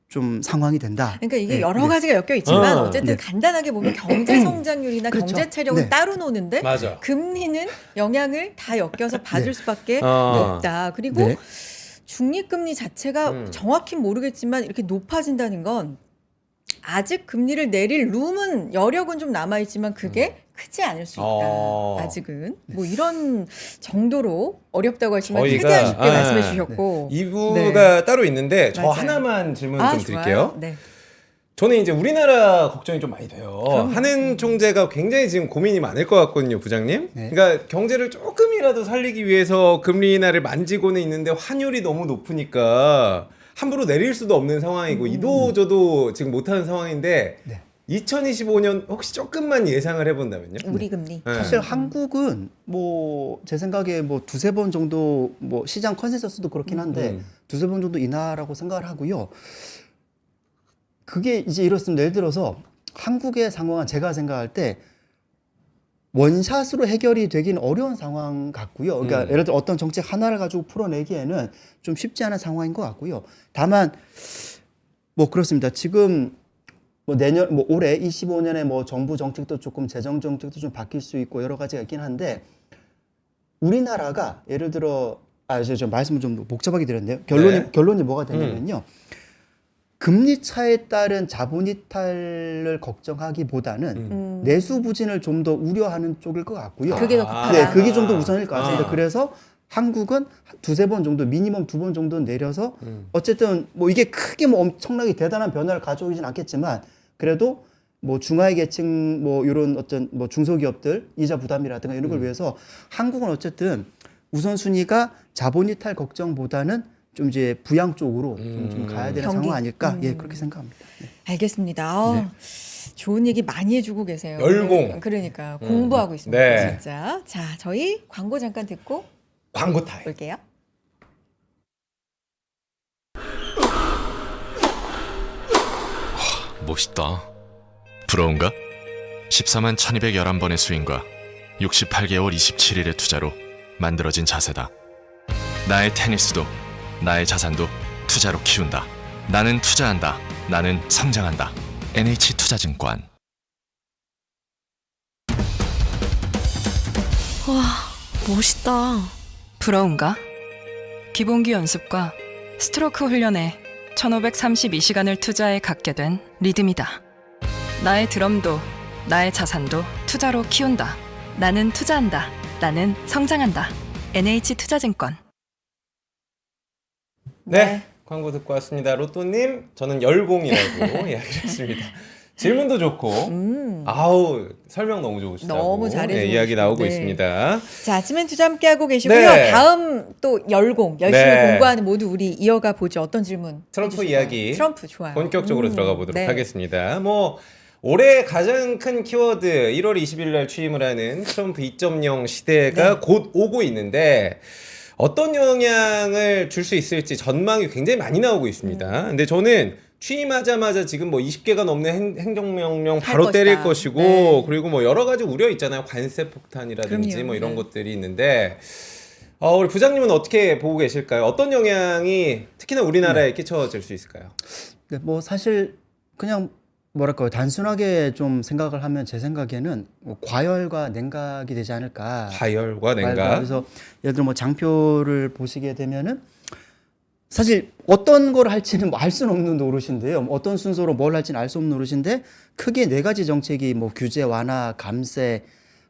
좀 상황이 된다. 그러니까 이게 네, 여러 네. 가지가 엮여 있지만 어쨌든 네. 간단하게 보면 경제 성장률이나 그렇죠. 경제 체력은 네. 따로 노는데 맞아. 금리는 영향을 다 엮여서 받을 네. 수밖에 어. 없다. 그리고 네. 중립금리 자체가 정확히 모르겠지만 이렇게 높아진다는 건 아직 금리를 내릴 룸은 여력은 좀 남아 있지만 그게 크지 않을 수 있다. 아직은 뭐 이런 정도로 어렵다고 하시면 저희가, 최대한 쉽게 말씀해 네. 주셨고 2부가 따로 있는데 저 맞아요. 하나만 질문 좀 드릴게요. 좋아요. 네. 저는 이제 우리나라 걱정이 좀 많이 돼요. 그럼요. 한은 총재가 굉장히 지금 고민이 많을 것 같거든요, 부장님. 네. 그러니까 경제를 조금이라도 살리기 위해서 금리 인하를 만지고는 있는데 환율이 너무 높으니까 함부로 내릴 수도 없는 상황이고 이도저도 지금 못하는 상황인데 네. 2025년 혹시 조금만 예상을 해본다면요? 우리 금리. 네. 사실 한국은 뭐 제 생각에 뭐 두세 번 정도 뭐 시장 컨센서스도 그렇긴 한데 두세 번 정도 인하라고 생각을 하고요. 그게 이제 이렇습니다. 예를 들어서 한국의 상황은 제가 생각할 때 원샷으로 해결이 되긴 어려운 상황 같고요. 그러니까 예를 들어 어떤 정책 하나를 가지고 풀어내기에는 좀 쉽지 않은 상황인 것 같고요. 다만 뭐 그렇습니다. 지금 뭐 내년 뭐 올해 25년에 뭐 정부 정책도 조금 재정 정책도 좀 바뀔 수 있고 여러 가지가 있긴 한데 우리나라가 예를 들어 저 말씀을 좀 복잡하게 드렸네요. 결론이 뭐가 되냐면요. 금리 차에 따른 자본 이탈을 걱정하기보다는 내수 부진을 좀 더 우려하는 쪽일 것 같고요. 그게 더 급하다. 네, 그게 좀 더 우선일 것 같습니다. 아. 그래서 한국은 두세 번 정도 미니멈 두 번 정도 내려서 어쨌든 뭐 이게 크게 뭐 엄청나게 대단한 변화를 가져오진 않겠지만 그래도 뭐 중하위 계층 뭐 이런 어떤 뭐 중소기업들 이자 부담이라든가 이런 걸 위해서 한국은 어쨌든 우선순위가 자본 이탈 걱정보다는 좀 이제 부양 쪽으로 좀 가야 되는 경기. 상황 아닐까? 예, 그렇게 생각합니다. 네. 알겠습니다. 좋은 얘기 많이 해주고 계세요. 열공. 그러니까 공부하고 있습니다. 네. 진짜. 자, 저희 광고 잠깐 듣고 광고 타임. 올게요. 멋있다. 부러운가? 14만 1211번의 스윙과 68개월 27일의 투자로 만들어진 자세다. 나의 테니스도 나의 자산도 투자로 키운다. 나는 투자한다. 나는 성장한다. NH투자증권. 와, 멋있다. 부러운가? 기본기 연습과 스트로크 훈련에 1532시간을 투자해 갖게 된 리듬이다. 나의 드럼도 나의 자산도 투자로 키운다. 나는 투자한다. 나는 성장한다. NH투자증권. 네. 광고 듣고 왔습니다. 로또님, 저는 열공이라고 이야기했습니다. 질문도 좋고, 아우 설명 너무 좋으시다고 너무 잘해주고 이야기 나오고 네. 있습니다. 자, 아침엔 투자 함께 하고 계시고요. 네. 다음 또 열공, 열심히 네. 공부하는 모두 우리 이어가 보죠. 어떤 질문? 트럼프 해주실까요? 이야기 트럼프 좋아요. 본격적으로 들어가 보도록 네. 하겠습니다. 뭐 올해 가장 큰 키워드 1월 20일 날 취임을 하는 트럼프 2.0 시대가 네. 곧 오고 있는데 어떤 영향을 줄 수 있을지 전망이 굉장히 많이 나오고 있습니다. 근데 저는 취임하자마자 지금 뭐 20개가 넘는 행정명령 바로 것이다. 때릴 것이고 네. 그리고 뭐 여러 가지 우려 있잖아요. 관세 폭탄이라든지 그럼요. 뭐 이런 네. 것들이 있는데 우리 부장님은 어떻게 보고 계실까요? 어떤 영향이 특히나 우리나라에 끼쳐질 수 있을까요? 네, 뭐 사실 그냥 뭐랄까요 단순하게 좀 생각을 하면 제 생각에는 뭐 과열과 냉각이 되지 않을까. 과열과 냉각. 그래서 예를 들어 뭐 장표를 보시게 되면은 사실 어떤 걸 할지는 뭐 알 수는 없는 노릇인데요. 어떤 순서로 뭘 할지는 알 수 없는 노릇인데 크게 네 가지 정책이 뭐 규제 완화, 감세,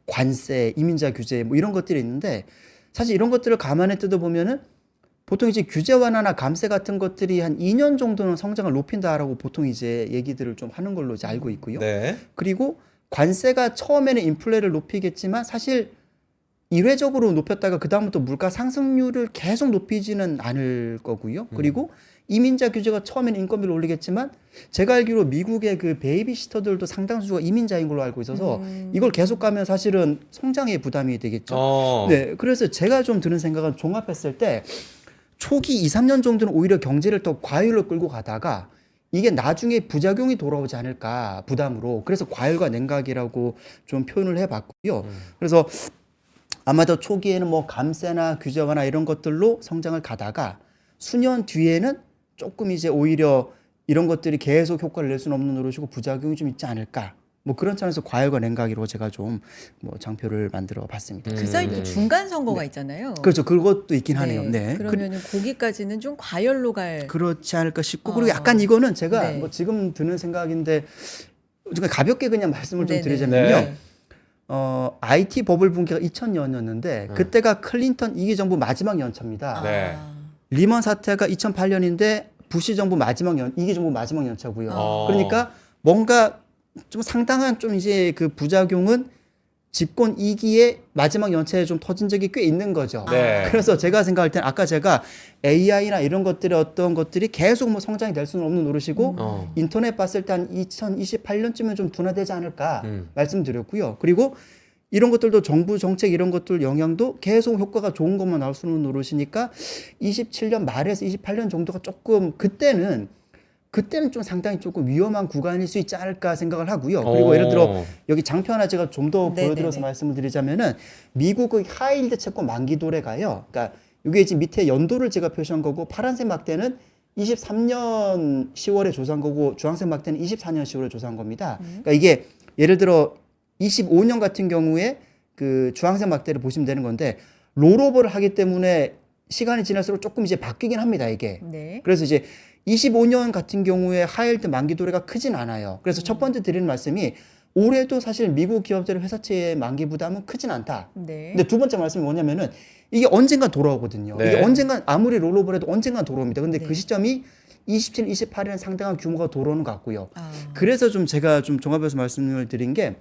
관세, 이민자 규제 뭐 이런 것들이 있는데 사실 이런 것들을 감안해 뜯어보면은 보통 이제 규제 완화나 감세 같은 것들이 한 2년 정도는 성장을 높인다라고 보통 이제 얘기들을 좀 하는 걸로 이제 알고 있고요. 네. 그리고 관세가 처음에는 인플레를 높이겠지만 사실 이례적으로 높였다가 그다음부터 물가 상승률을 계속 높이지는 않을 거고요. 그리고 이민자 규제가 처음에는 인건비를 올리겠지만 제가 알기로 미국의 그 베이비시터들도 상당수가 이민자인 걸로 알고 있어서 이걸 계속 가면 사실은 성장에 부담이 되겠죠. 네, 그래서 제가 좀 드는 생각은 종합했을 때 초기 2, 3년 정도는 오히려 경제를 더 과열로 끌고 가다가 이게 나중에 부작용이 돌아오지 않을까 부담으로 그래서 과열과 냉각이라고 좀 표현을 해봤고요. 그래서 아마도 초기에는 뭐 감세나 규제 완화 이런 것들로 성장을 가다가 수년 뒤에는 조금 이제 오히려 이런 것들이 계속 효과를 낼 수는 없는 노릇이고 부작용이 좀 있지 않을까. 뭐 그런 차원에서 과열과 냉각이로 제가 좀 뭐 장표를 만들어 봤습니다. 그 사이 또 중간 선거가 있잖아요. 그렇죠. 그것도 있긴 하네요. 네. 그러면은 거기까지는 좀 과열로 갈. 그렇지 않을까 싶고 그리고 약간 이거는 제가 네. 뭐 지금 드는 생각인데 그냥 가볍게 그냥 말씀을 좀 네네. 드리자면요. 네. IT 버블 붕괴가 2000년이었는데 그때가 클린턴 2기 정부 마지막 연차입니다. 네. 리먼 사태가 2008년인데 부시 정부 마지막 2기 정부 마지막 연차고요. 어. 그러니까 뭔가 좀 상당한 좀 이제 그 부작용은 집권 2기의 마지막 연체에 좀 터진 적이 꽤 있는 거죠. 네. 그래서 제가 생각할 때는 아까 제가 AI나 이런 것들의 어떤 것들이 계속 뭐 성장이 될 수는 없는 노릇이고 인터넷 봤을 때 한 2028년쯤은 좀 둔화되지 않을까 말씀드렸고요. 그리고 이런 것들도 정부 정책 이런 것들 영향도 계속 효과가 좋은 것만 나올 수 있는 노릇이니까 27년 말에서 28년 정도가 조금 그때는 좀 상당히 조금 위험한 구간일 수 있지 않을까 생각을 하고요. 그리고 예를 들어 여기 장표 하나 제가 좀 더 네네네. 보여드려서 말씀을 드리자면은 미국의 하이힐드 채권 만기 도래가요. 그러니까 이게 지금 밑에 연도를 제가 표시한 거고 파란색 막대는 23년 10월에 조사한 거고 주황색 막대는 24년 10월에 조사한 겁니다. 그러니까 이게 예를 들어 25년 같은 경우에 그 주황색 막대를 보시면 되는 건데 롤오버를 하기 때문에 시간이 지날수록 조금 이제 바뀌긴 합니다, 이게. 네. 그래서 이제 25년 같은 경우에 하이힐드 만기 도래가 크진 않아요. 그래서 첫 번째 드리는 말씀이 올해도 사실 미국 기업들의 회사채의 만기 부담은 크진 않다. 네. 근데 두 번째 말씀이 뭐냐면은 이게 언젠간 돌아오거든요. 네. 이게 언젠간 아무리 롤오버해도 언젠간 돌아옵니다. 근데 네. 그 시점이 27, 28에는 상당한 규모가 돌아오는 것 같고요. 아. 그래서 좀 제가 좀 종합해서 말씀을 드린 게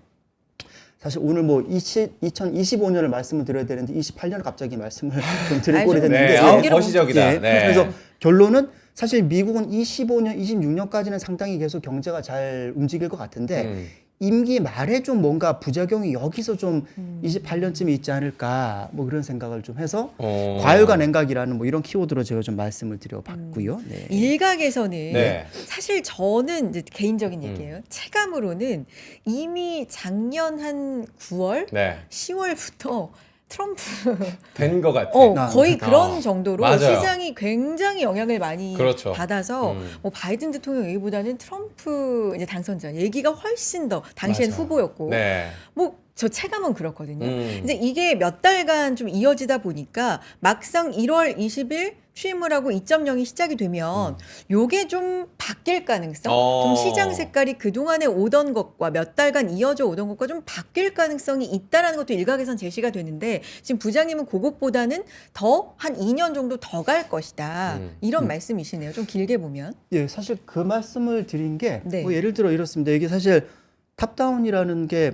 사실 오늘 뭐 2025년을 말씀을 드려야 되는데 28년을 갑자기 말씀을 좀 드릴 꼴이 됐는데 네, 네. 아우, 연기를 거시적이다. 예, 네. 그래서 결론은 사실 미국은 25년, 26년까지는 상당히 계속 경제가 잘 움직일 것 같은데 임기 말에 좀 뭔가 부작용이 여기서 좀 28년쯤에 있지 않을까 뭐 그런 생각을 좀 해서 과열과 냉각이라는 뭐 이런 키워드로 제가 좀 말씀을 드려봤고요. 네. 일각에서는 네. 사실 저는 이제 개인적인 얘기예요. 체감으로는 이미 작년 한 9월, 네. 10월부터 트럼프 된 것 같아. 거의 그런 정도로 맞아요. 시장이 굉장히 영향을 많이 그렇죠. 받아서 뭐 바이든 대통령 얘기보다는 트럼프 이제 당선자 얘기가 훨씬 더 당시엔 맞아. 후보였고 네. 뭐 저 체감은 그렇거든요. 이제 이게 몇 달간 좀 이어지다 보니까 막상 1월 20일 취임을 하고 2.0이 시작이 되면 요게 좀 바뀔 가능성, 좀 시장 색깔이 그동안에 오던 것과 몇 달간 이어져 오던 것과 좀 바뀔 가능성이 있다라는 것도 일각에선 제시가 되는데 지금 부장님은 그것보다는 더 한 2년 정도 더 갈 것이다. 이런 말씀이시네요. 좀 길게 보면. 예, 사실 그 말씀을 드린 게 네. 뭐 예를 들어 이렇습니다. 이게 사실 탑다운이라는 게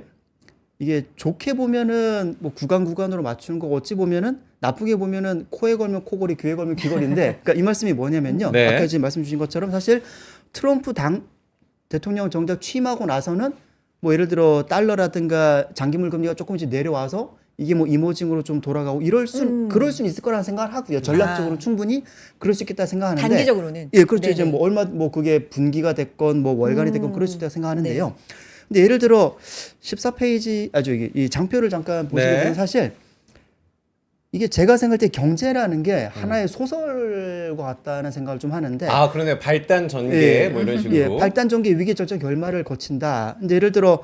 이게 좋게 보면은 뭐 구간으로 맞추는 거고 어찌 보면은 나쁘게 보면은 코에 걸면 코걸이, 귀에 걸면 귀걸이인데 그러니까 이 말씀이 뭐냐면요. 네. 아까 지금 말씀 주신 것처럼 사실 트럼프 당 대통령 정작 취임하고 나서는 뭐 예를 들어 달러라든가 장기물 금리가 조금 이제 내려와서 이게 뭐 이모징으로 좀 돌아가고 그럴 수는 있을 거라는 생각을 하고요. 전략적으로 충분히 그럴 수 있겠다 생각하는데 단기적으로는. 예, 그렇죠. 네네. 이제 뭐 얼마 뭐 그게 분기가 됐건 뭐 월간이 됐건 그럴 수 있다고 생각하는데요. 근데 예를 들어 14페이지 이 장표를 잠깐 보시게 네. 되면 사실 이게 제가 생각할 때 경제라는 게 하나의 소설과 같다는 생각을 좀 하는데 아, 그러네. 발단 전개 예. 뭐 이런 식으로. 예, 발단 전개 위기 절정 결말을 거친다. 근데 예를 들어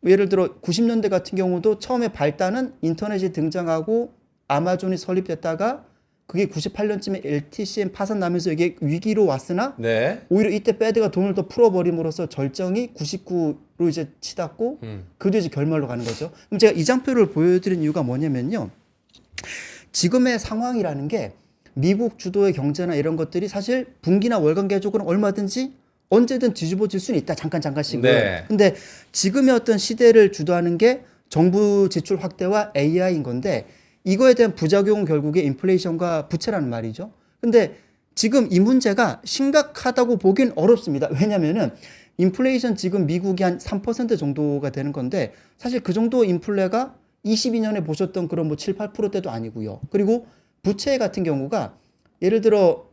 90년대 같은 경우도 처음에 발단은 인터넷이 등장하고 아마존이 설립됐다가 그게 98년쯤에 LTCM 파산 나면서 이게 위기로 왔으나 네. 오히려 이때 패드가 돈을 더 풀어버림으로써 절정이 99로 이제 치닫고 그 뒤에 이제 결말로 가는 거죠. 그럼 제가 이 장표를 보여드린 이유가 뭐냐면요. 지금의 상황이라는 게 미국 주도의 경제나 이런 것들이 사실 분기나 월간 계획적으로는 얼마든지 언제든 뒤집어질 수는 있다. 잠깐씩은. 네. 근데 지금의 어떤 시대를 주도하는 게 정부 지출 확대와 AI인 건데 이거에 대한 부작용은 결국에 인플레이션과 부채라는 말이죠. 근데 지금 이 문제가 심각하다고 보긴 어렵습니다. 왜냐면은 인플레이션 지금 미국이 한 3% 정도가 되는 건데 사실 그 정도 인플레가 22년에 보셨던 그런 뭐 7, 8%대도 아니고요. 그리고 부채 같은 경우가 예를 들어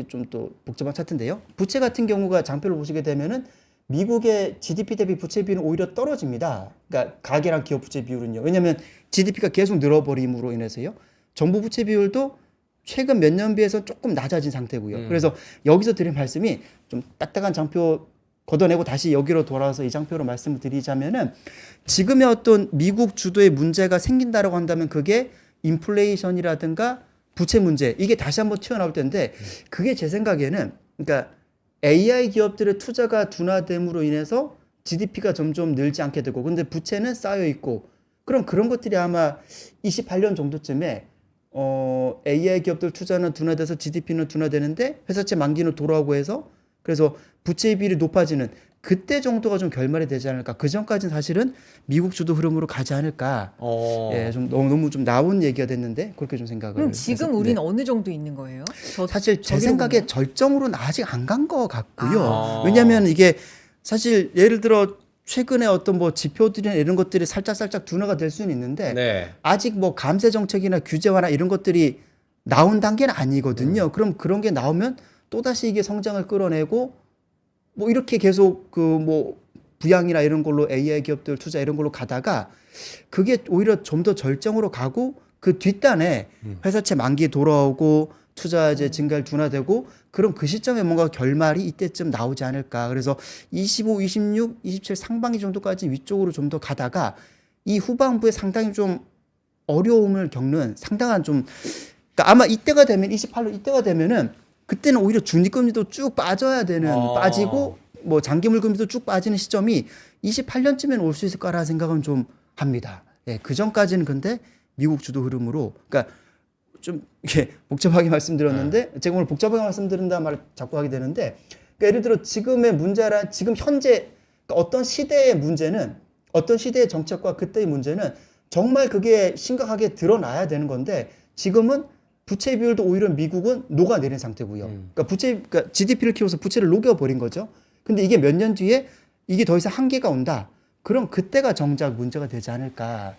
좀 또 복잡한 차트인데요. 부채 같은 경우가 장표를 보시게 되면은 미국의 GDP 대비 부채 비율은 오히려 떨어집니다. 그러니까 가계랑 기업 부채 비율은요. 왜냐하면 GDP가 계속 늘어버림으로 인해서요. 정부 부채 비율도 최근 몇 년 비해서 조금 낮아진 상태고요. 그래서 여기서 드린 말씀이 좀 딱딱한 장표 걷어내고 다시 여기로 돌아와서 이 장표로 말씀을 드리자면은 지금의 어떤 미국 주도의 문제가 생긴다라고 한다면 그게 인플레이션이라든가 부채 문제 이게 다시 한번 튀어나올 텐데 그게 제 생각에는 그러니까 AI 기업들의 투자가 둔화됨으로 인해서 GDP가 점점 늘지 않게 되고 근데 부채는 쌓여 있고 그럼 그런 것들이 아마 28년 정도쯤에 AI 기업들 투자는 둔화돼서 GDP는 둔화되는데 회사채 만기는 돌아오고 해서 그래서 부채 비율이 높아지는 그때 정도가 좀 결말이 되지 않을까. 그 전까지는 사실은 미국 주도 흐름으로 가지 않을까. 예, 좀 너무 좀 나온 얘기가 됐는데 그렇게 좀 생각을. 그럼 지금 해서, 우리는 네. 어느 정도 있는 거예요? 사실 제 저기로 생각에 보면? 절정으로는 아직 안 간 것 같고요. 아. 왜냐하면 이게 사실 예를 들어 최근에 어떤 뭐 지표들이나 이런 것들이 살짝 둔화가 될 수는 있는데 네. 아직 뭐 감세 정책이나 규제 완화 이런 것들이 나온 단계는 아니거든요. 그럼 그런 게 나오면 또다시 이게 성장을 끌어내고 뭐 이렇게 계속 그 뭐 부양이나 이런 걸로 AI 기업들 투자 이런 걸로 가다가 그게 오히려 좀 더 절정으로 가고 그 뒷단에 회사채 만기 돌아오고 투자제 증가율 둔화되고 그럼 그 시점에 뭔가 결말이 이때쯤 나오지 않을까. 그래서 25, 26, 27 상반기 정도까지 위쪽으로 좀 더 가다가 이 후반부에 상당히 좀 어려움을 겪는 상당한 좀 그러니까 아마 이때가 되면 28년 이때가 되면은 그때는 오히려 중립금리도 쭉 빠져야 되는 빠지고 뭐 장기물금리도 쭉 빠지는 시점이 28년쯤에는 올 수 있을 거라 생각은 좀 합니다. 예, 그 전까지는 근데 미국 주도 흐름으로 그러니까 좀 이게 복잡하게 말씀드렸는데 제가 오늘 복잡하게 말씀드린다는 말을 자꾸 하게 되는데 그러니까 예를 들어 지금의 문제라 지금 현재 그러니까 어떤 시대의 문제는 어떤 시대의 정책과 그때의 문제는 정말 그게 심각하게 드러나야 되는 건데 지금은 부채 비율도 오히려 미국은 녹아내린 상태고요. 그러니까 GDP를 키워서 부채를 녹여버린 거죠. 근데 이게 몇 년 뒤에 이게 더 이상 한계가 온다. 그럼 그때가 정작 문제가 되지 않을까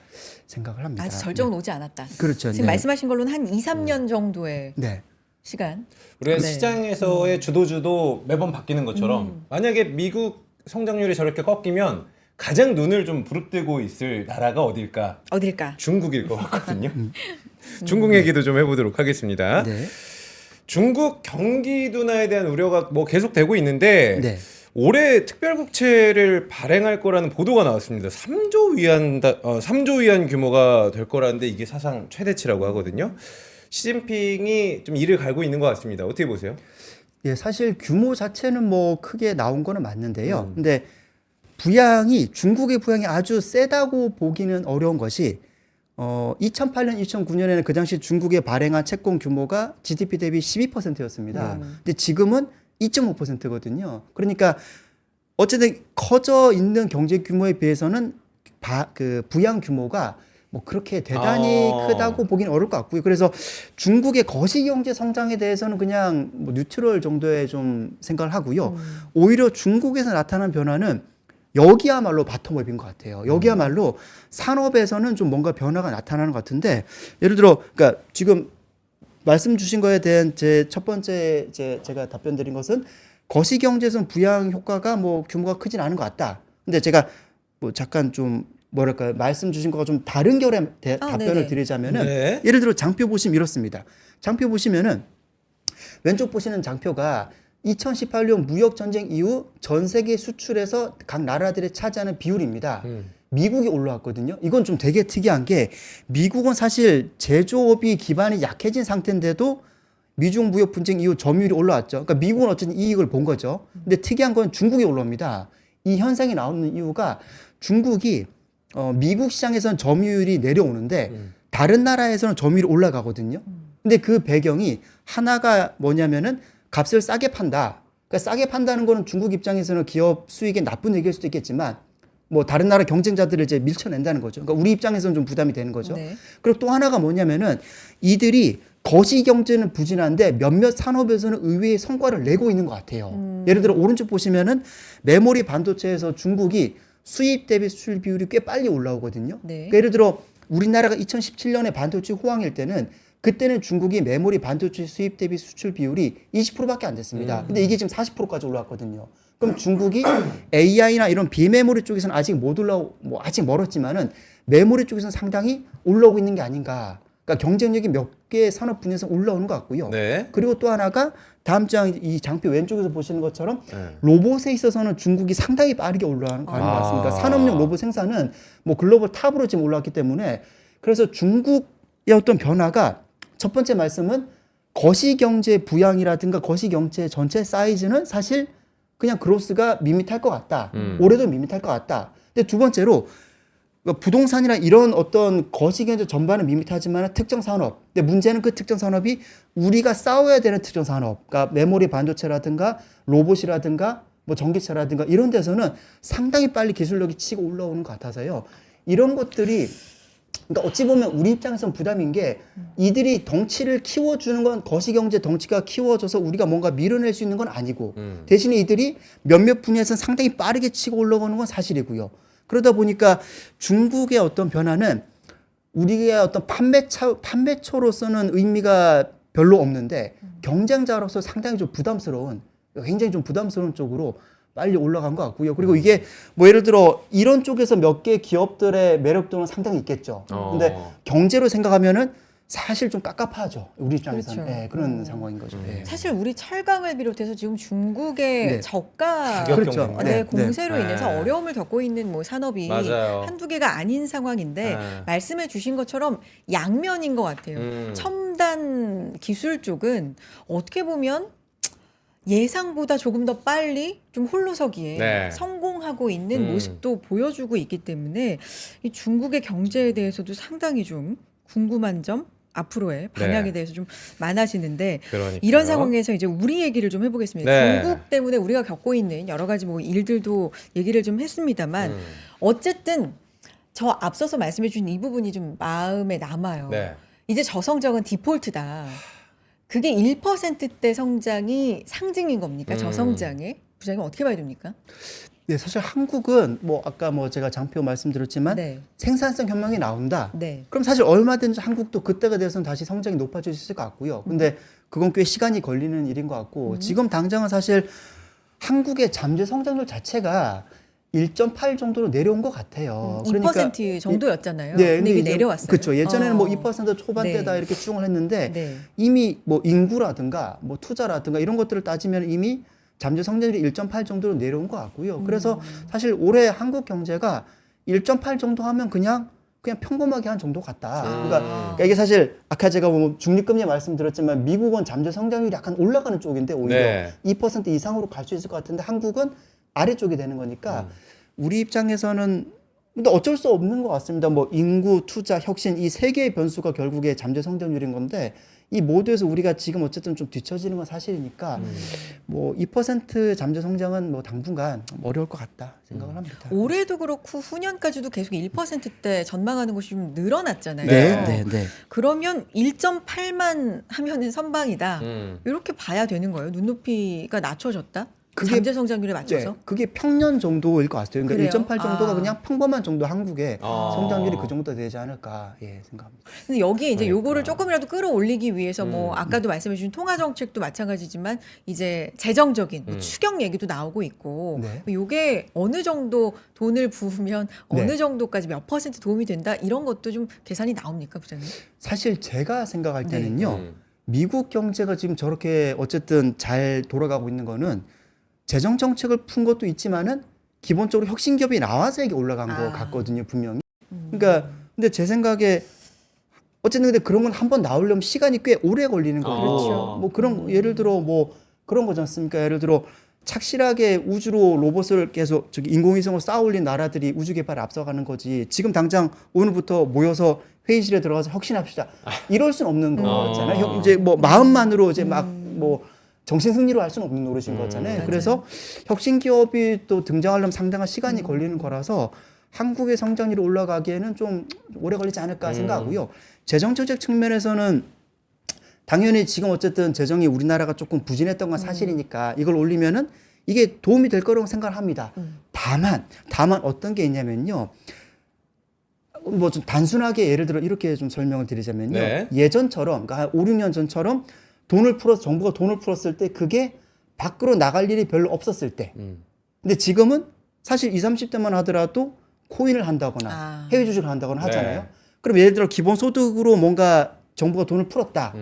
생각을 합니다. 아직 절정은 오지 않았다. 그렇죠. 지금 네. 말씀하신 걸로는 한 2, 3년 정도의 네. 시간. 우리가 네. 시장에서의 주도주도 매번 바뀌는 것처럼 만약에 미국 성장률이 저렇게 꺾이면 가장 눈을 좀 부릅뜨고 있을 나라가 어딜까? 어딜까? 중국일 것 같거든요. 중국 얘기도 좀 해보도록 하겠습니다. 네. 중국 경기 둔화에 대한 우려가 뭐 계속되고 있는데 네. 올해 특별국채를 발행할 거라는 보도가 나왔습니다. 3조 위안 규모가 될 거라는데 이게 사상 최대치라고 하거든요. 시진핑이 좀 이를 갈고 있는 것 같습니다. 어떻게 보세요? 예, 사실 규모 자체는 뭐 크게 나온 거는 맞는데요. 근데 부양이 중국의 부양이 아주 세다고 보기는 어려운 것이 2008년, 2009년에는 그 당시 중국의 발행한 채권 규모가 GDP 대비 12%였습니다. 근데 지금은 2.5%거든요. 그러니까 어쨌든 커져 있는 경제 규모에 비해서는 그 부양 규모가 뭐 그렇게 대단히 크다고 보기는 어려울 것 같고요. 그래서 중국의 거시 경제 성장에 대해서는 그냥 뭐 뉴트럴 정도의 좀 생각을 하고요. 오히려 중국에서 나타난 변화는 여기야말로 바텀업인 것 같아요. 여기야말로 산업에서는 좀 뭔가 변화가 나타나는 것 같은데 예를 들어 그러니까 지금 말씀 주신 거에 대한 제 첫 번째 제가 답변 드린 것은 거시 경제에서는 부양 효과가 뭐 규모가 크진 않은 것 같다. 근데 제가 뭐 잠깐 좀 뭐랄까요 말씀 주신 거가 좀 다른 결의 답변을 네네. 드리자면은 네. 예를 들어 장표 보시면 이렇습니다. 장표 보시면은 왼쪽 보시는 장표가 2018년 무역 전쟁 이후 전 세계 수출에서 각 나라들이 차지하는 비율입니다. 미국이 올라왔거든요. 이건 좀 되게 특이한 게 미국은 사실 제조업이 기반이 약해진 상태인데도 미중 무역 분쟁 이후 점유율이 올라왔죠. 그러니까 미국은 어쨌든 이익을 본 거죠. 근데 특이한 건 중국이 올라옵니다. 이 현상이 나오는 이유가 중국이 미국 시장에서는 점유율이 내려오는데 다른 나라에서는 점유율이 올라가거든요. 근데 그 배경이 하나가 뭐냐면은 값을 싸게 판다. 그러니까 싸게 판다는 거는 중국 입장에서는 기업 수익에 나쁜 얘기일 수도 있겠지만 뭐 다른 나라 경쟁자들을 이제 밀쳐낸다는 거죠. 그러니까 우리 입장에서는 좀 부담이 되는 거죠. 네. 그리고 또 하나가 뭐냐면은 이들이 거시 경제는 부진한데 몇몇 산업에서는 의외의 성과를 내고 있는 것 같아요. 예를 들어 오른쪽 보시면은 메모리 반도체에서 중국이 수입 대비 수출 비율이 꽤 빨리 올라오거든요. 네. 그러니까 예를 들어 우리나라가 2017년에 반도체 호황일 때는 그때는 중국이 메모리 반도체 수입 대비 수출 비율이 20%밖에 안 됐습니다. 근데 이게 지금 40%까지 올라왔거든요. 그럼 중국이 AI나 이런 비메모리 쪽에서는 아직 못 올라오, 뭐 아직 멀었지만은 메모리 쪽에서는 상당히 올라오고 있는 게 아닌가. 그러니까 경쟁력이 몇 개의 산업 분야에서 올라오는 것 같고요. 네. 그리고 또 하나가 다음 장 이 장표 왼쪽에서 보시는 것처럼 네. 로봇에 있어서는 중국이 상당히 빠르게 올라가는 것 같습니다. 산업용 로봇 생산은 뭐 글로벌 탑으로 지금 올라왔기 때문에 그래서 중국의 어떤 변화가 첫 번째 말씀은 거시 경제 부양이라든가 거시 경제 전체 사이즈는 사실 그냥 그로스가 밋밋할 것 같다. 올해도 밋밋할 것 같다. 근데 두 번째로 부동산이나 이런 어떤 거시 경제 전반은 밋밋하지만 특정 산업. 근데 문제는 그 특정 산업이 우리가 싸워야 되는 특정 산업. 그러니까 메모리 반도체라든가 로봇이라든가 뭐 전기차라든가 이런 데서는 상당히 빨리 기술력이 치고 올라오는 것 같아서요. 이런 것들이 그러니까 어찌 보면 우리 입장에서는 부담인 게 이들이 덩치를 키워주는 건 거시경제 덩치가 키워져서 우리가 뭔가 밀어낼 수 있는 건 아니고 대신에 이들이 몇몇 분야에서는 상당히 빠르게 치고 올라오는 건 사실이고요. 그러다 보니까 중국의 어떤 변화는 우리의 어떤 판매처로서는 의미가 별로 없는데 경쟁자로서 상당히 좀 부담스러운 굉장히 좀 부담스러운 쪽으로 빨리 올라간 것 같고요. 그리고 이게 뭐 예를 들어 이런 쪽에서 몇 개 기업들의 매력도는 상당히 있겠죠. 근데 경제로 생각하면은 사실 좀 깝깝하죠. 우리 입장에서는. 그렇죠. 네, 그런 상황인 거죠. 네. 사실 우리 철강을 비롯해서 지금 중국의 네. 저가 가격 그렇죠. 경쟁. 네, 네. 공세로 네. 인해서 네. 어려움을 겪고 있는 뭐 산업이 맞아요. 한두 개가 아닌 상황인데 네. 말씀해 주신 것처럼 양면인 것 같아요. 첨단 기술 쪽은 어떻게 보면 예상보다 조금 더 빨리 좀 홀로서기에 네. 성공하고 있는 모습도 보여주고 있기 때문에 이 중국의 경제에 대해서도 상당히 좀 궁금한 점 앞으로의 방향에 네. 대해서 좀 많아지는데 그러니까요. 이런 상황에서 이제 우리 얘기를 좀 해보겠습니다. 네. 중국 때문에 우리가 겪고 있는 여러 가지 뭐 일들도 얘기를 좀 했습니다만 어쨌든 저 앞서서 말씀해 주신 이 부분이 좀 마음에 남아요. 네. 이제 저성장은 디폴트다. 그게 1%대 성장이 상징인 겁니까? 저성장의 부장님 어떻게 봐야 됩니까? 네, 사실 한국은 뭐 아까 뭐 제가 장표 말씀드렸지만 네. 생산성 혁명이 나온다. 네. 그럼 사실 얼마든지 한국도 그때가 돼서는 다시 성장이 높아질 수 있을 것 같고요. 근데 그건 꽤 시간이 걸리는 일인 것 같고 지금 당장은 사실 한국의 잠재 성장률 자체가 1.8 정도로 내려온 것 같아요. 2% 정도였잖아요. 네, 근데 이게 이제 내려왔어요. 그렇죠. 예전에는 뭐 어. 2% 초반대다 네. 이렇게 추정을 했는데 네. 이미 뭐 인구라든가 뭐 투자라든가 이런 것들을 따지면 이미 잠재 성장률이 1.8 정도로 내려온 것 같고요. 그래서 사실 올해 한국 경제가 1.8 정도 하면 그냥 평범하게 한 정도 같다. 그러니까 이게 사실 아까 제가 뭐 중립금리 말씀드렸지만 미국은 잠재 성장률이 약간 올라가는 쪽인데 오히려 네. 2% 이상으로 갈 수 있을 것 같은데 한국은 아래쪽이 되는 거니까 우리 입장에서는 근데 어쩔 수 없는 것 같습니다. 뭐 인구, 투자, 혁신 이 세 개의 변수가 결국에 잠재 성장률인 건데 이 모두에서 우리가 지금 어쨌든 좀 뒤처지는 건 사실이니까 뭐 2% 잠재 성장은 뭐 당분간 어려울 것 같다 생각을 합니다. 올해도 그렇고 후년까지도 계속 1%대 전망하는 것이 좀 늘어났잖아요. 네. 그러면 1.8만 하면은 선방이다. 이렇게 봐야 되는 거예요. 눈높이가 낮춰졌다. 그게- 잠재 성장률에 맞춰서. 네, 그게 평년 정도일 것 같아요. 그러니까 그래요? 1.8 정도가 아. 그냥 평범한 정도 한국의 아. 성장률이 그 정도 되지 않을까 생각합니다. 근데 여기에 이제 그러니까. 요거를 조금이라도 끌어올리기 위해서 뭐 아까도 말씀해 주신 통화 정책도 마찬가지지만 이제 재정적인 뭐 추경 얘기도 나오고 있고 네. 요게 어느 정도 돈을 부으면 네. 어느 정도까지 몇 퍼센트 도움이 된다 이런 것도 좀 계산이 나옵니까, 부장님? 사실 제가 생각할 네. 때는요. 미국 경제가 지금 저렇게 어쨌든 잘 돌아가고 있는 거는 재정 정책을 푼 것도 있지만은 기본적으로 혁신 기업이 나와서 이게 올라간 것 같거든요, 분명히. 그러니까 근데 제 생각에 어쨌든 근데 그런 건 한번 나오려면 시간이 꽤 오래 걸리는 거고. 그렇죠. 뭐 그런 예를 들어 뭐 그런 거지 않습니까? 예를 들어 착실하게 우주로 로봇을 계속 인공위성을 쌓아 올린 나라들이 우주 개발에 앞서가는 거지. 지금 당장 오늘부터 모여서 회의실에 들어가서 혁신합시다. 이럴 수는 없는 거잖아요. 이제 뭐 마음만으로 이제 막 뭐 정신 승리로 할 수는 없는 노릇인 거잖아요. 맞아요. 그래서 혁신 기업이 또 등장하려면 상당한 시간이 걸리는 거라서 한국의 성장률이 올라가기에는 좀 오래 걸리지 않을까 생각하고요. 재정 정책 측면에서는 당연히 지금 어쨌든 재정이 우리나라가 조금 부진했던 건 사실이니까 이걸 올리면은 이게 도움이 될 거라고 생각을 합니다. 다만 어떤 게 있냐면요. 뭐 좀 단순하게 예를 들어 이렇게 좀 설명을 드리자면요. 네. 예전처럼 그러니까 한 5, 6년 전처럼 정부가 돈을 풀었을 때 그게 밖으로 나갈 일이 별로 없었을 때. 근데 지금은 사실 20, 30대만 하더라도 코인을 한다거나 해외 주식을 한다거나 하잖아요. 네. 그럼 예를 들어 기본소득으로 뭔가 정부가 돈을 풀었다.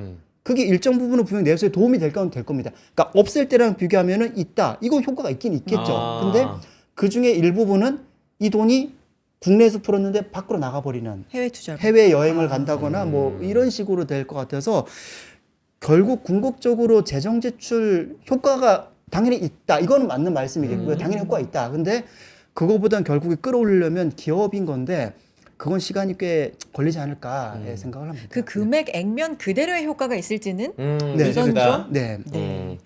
그게 일정 부분은 분명히 내수에 도움이 될 건 될 겁니다. 그러니까 없을 때랑 비교하면은 있다. 이건 효과가 있긴 있겠죠. 근데 그 중에 일부분은 이 돈이 국내에서 풀었는데 밖으로 나가버리는 해외 투자로. 해외 여행을 간다거나 뭐 이런 식으로 될 것 같아서 결국 궁극적으로 재정 제출 효과가 당연히 있다. 이거는 맞는 말씀이겠고요. 당연히 효과가 있다. 근데 그거보단 결국에 끌어올리려면 기업인 건데 그건 시간이 꽤 걸리지 않을까 생각을 합니다. 그 금액 액면 그대로의 효과가 있을지는 네. 이건 좀 네. 네.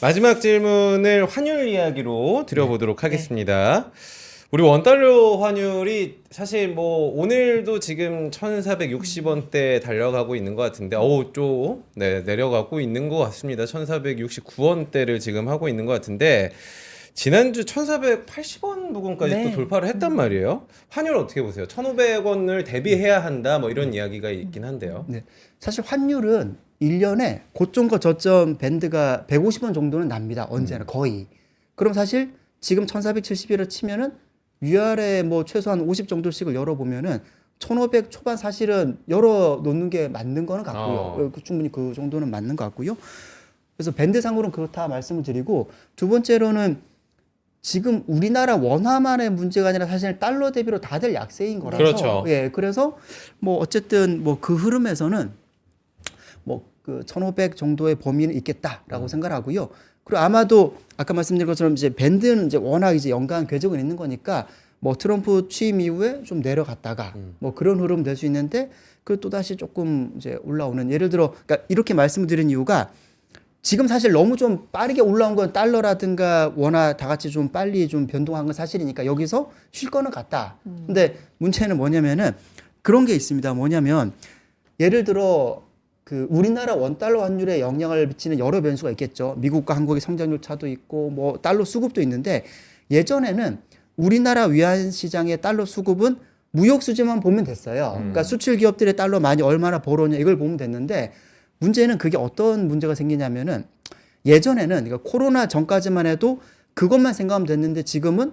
마지막 질문을 환율 이야기로 드려보도록 하겠습니다. 우리 원달러 환율이 사실 뭐 오늘도 지금 1,460원대 달려가고 있는 것 같은데 좀 내려가고 있는 것 같습니다. 1,469원대를 지금 하고 있는 것 같은데 지난주 1,480원 부근까지 네. 또 돌파를 했단 말이에요. 환율 어떻게 보세요? 1,500원을 대비해야 한다 뭐 이런 이야기가 있긴 한데요. 네. 사실 환율은 1년에 고점과 저점 밴드가 150원 정도는 납니다. 언제나 거의. 그럼 사실 지금 1471을 치면은 위아래 뭐 최소한 50 정도씩을 열어보면은 1500 초반 사실은 열어 놓는 게 맞는 거는 같고요. 충분히 그 정도는 맞는 것 같고요. 그래서 밴드상으로는 그렇다 말씀을 드리고, 두 번째로는 지금 우리나라 원화만의 문제가 아니라 사실 달러 대비로 다들 약세인 거라서. 그렇죠. 예, 그래서 뭐 어쨌든 뭐 그 흐름에서는 뭐 그 1,500 정도의 범위는 있겠다라고 생각하고요. 그리고 아마도 아까 말씀드린 것처럼 이제 밴드는 이제 워낙 이제 연간 궤적은 있는 거니까 뭐 트럼프 취임 이후에 좀 내려갔다가 뭐 그런 흐름 될 수 있는데 그 또 다시 조금 이제 올라오는, 예를 들어 그러니까 이렇게 말씀을 드린 이유가 지금 사실 너무 좀 빠르게 올라온 건 달러라든가 원화 다 같이 좀 빨리 좀 변동한 건 사실이니까 여기서 쉴 거는 같다. 근데 문제는 뭐냐면은 그런 게 있습니다. 뭐냐면 예를 들어 그 우리나라 원달러 환율에 영향을 미치는 여러 변수가 있겠죠. 미국과 한국의 성장률 차도 있고 뭐 달러 수급도 있는데, 예전에는 우리나라 위안 시장의 달러 수급은 무역 수지만 보면 됐어요. 그러니까 수출 기업들의 달러 많이 얼마나 벌어오냐 이걸 보면 됐는데, 문제는 그게 어떤 문제가 생기냐면은 예전에는 그러니까 코로나 전까지만 해도 그것만 생각하면 됐는데 지금은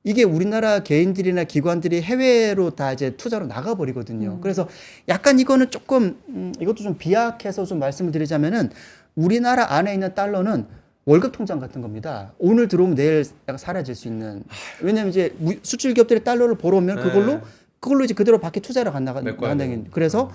이게 우리나라 개인들이나 기관들이 해외로 다 이제 투자로 나가버리거든요. 그래서 약간 이거는 조금 이것도 좀 비약해서 좀 말씀을 드리자면은 우리나라 안에 있는 달러는 월급 통장 같은 겁니다. 오늘 들어오면 내일 약간 사라질 수 있는. 왜냐면 이제 수출 기업들이 달러를 벌어오면 그걸로 이제 그대로 밖에 투자를 나간다는. 그래서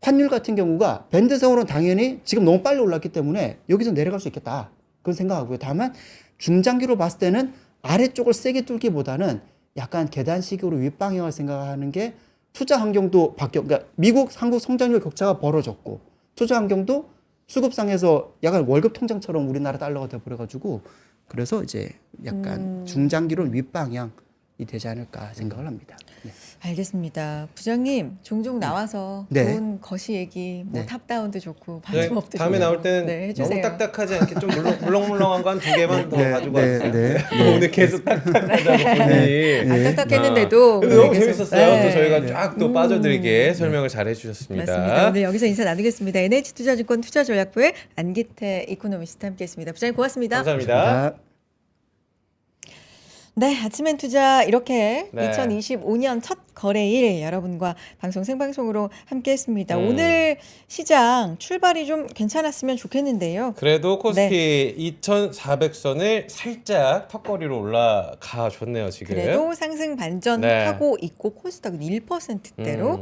환율 같은 경우가 밴드성으로는 당연히 지금 너무 빨리 올랐기 때문에 여기서 내려갈 수 있겠다. 그건 생각하고요. 다만 중장기로 봤을 때는 아래쪽을 세게 뚫기보다는 약간 계단식으로 윗방향을 생각하는 게 투자 환경도 그러니까 미국, 한국 성장률 격차가 벌어졌고 투자 환경도 수급상에서 약간 월급 통장처럼 우리나라 달러가 돼버려가지고 그래서 이제 약간 중장기로는 윗방향이 되지 않을까 생각을 합니다. 네. 알겠습니다. 부장님 종종 나와서 네. 좋은 거시 얘기, 뭐 네. 탑다운도 좋고 네, 반품업도 다음에 좋고. 나올 때는 네, 너무 해주세요. 딱딱하지 않게 좀 물렁물렁한 거 한 2개만 더 가지고 왔어요. 네. 오늘 계속 딱딱하다고 보니 안 딱딱했는데도 근데 너무 계속- 재밌었어요. 네. 또 저희가 쫙 또 빠져들게 설명을 잘 해주셨습니다. 맞습니다. 오늘 여기서 인사 나누겠습니다. NH투자증권 투자전략부의 안기태 이코노미스트 함께했습니다. 부장님 고맙습니다. 감사합니다. 네, 아침엔 투자 이렇게 네. 2025년 첫 거래일 여러분과 방송 생방송으로 함께했습니다. 오늘 시장 출발이 좀 괜찮았으면 좋겠는데요. 그래도 코스피 2,400선을 살짝 턱걸이로 올라가 줬네요, 지금. 그래도 상승 반전하고 있고 코스닥은 1%대로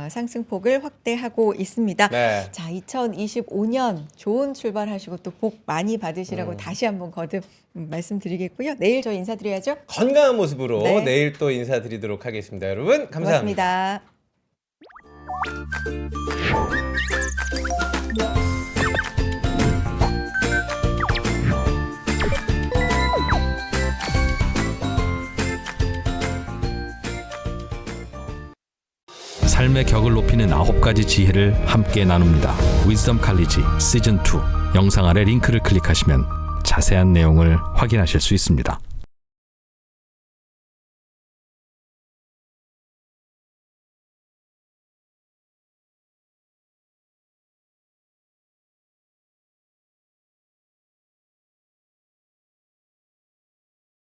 상승폭을 확대하고 있습니다. 네. 자, 2025년 좋은 출발하시고 또 복 많이 받으시라고 다시 한번 거듭 말씀드리겠고요. 내일 저희 인사드려야죠. 건강한 모습으로 네. 내일 또 인사드리도록 하겠습니다. 여러분 감사합니다. 고맙습니다. 삶의 격을 높이는 9가지 지혜를 함께 나눕니다. 위즈덤 칼리지 시즌 2 영상 아래 링크를 클릭하시면 자세한 내용을 확인하실 수 있습니다.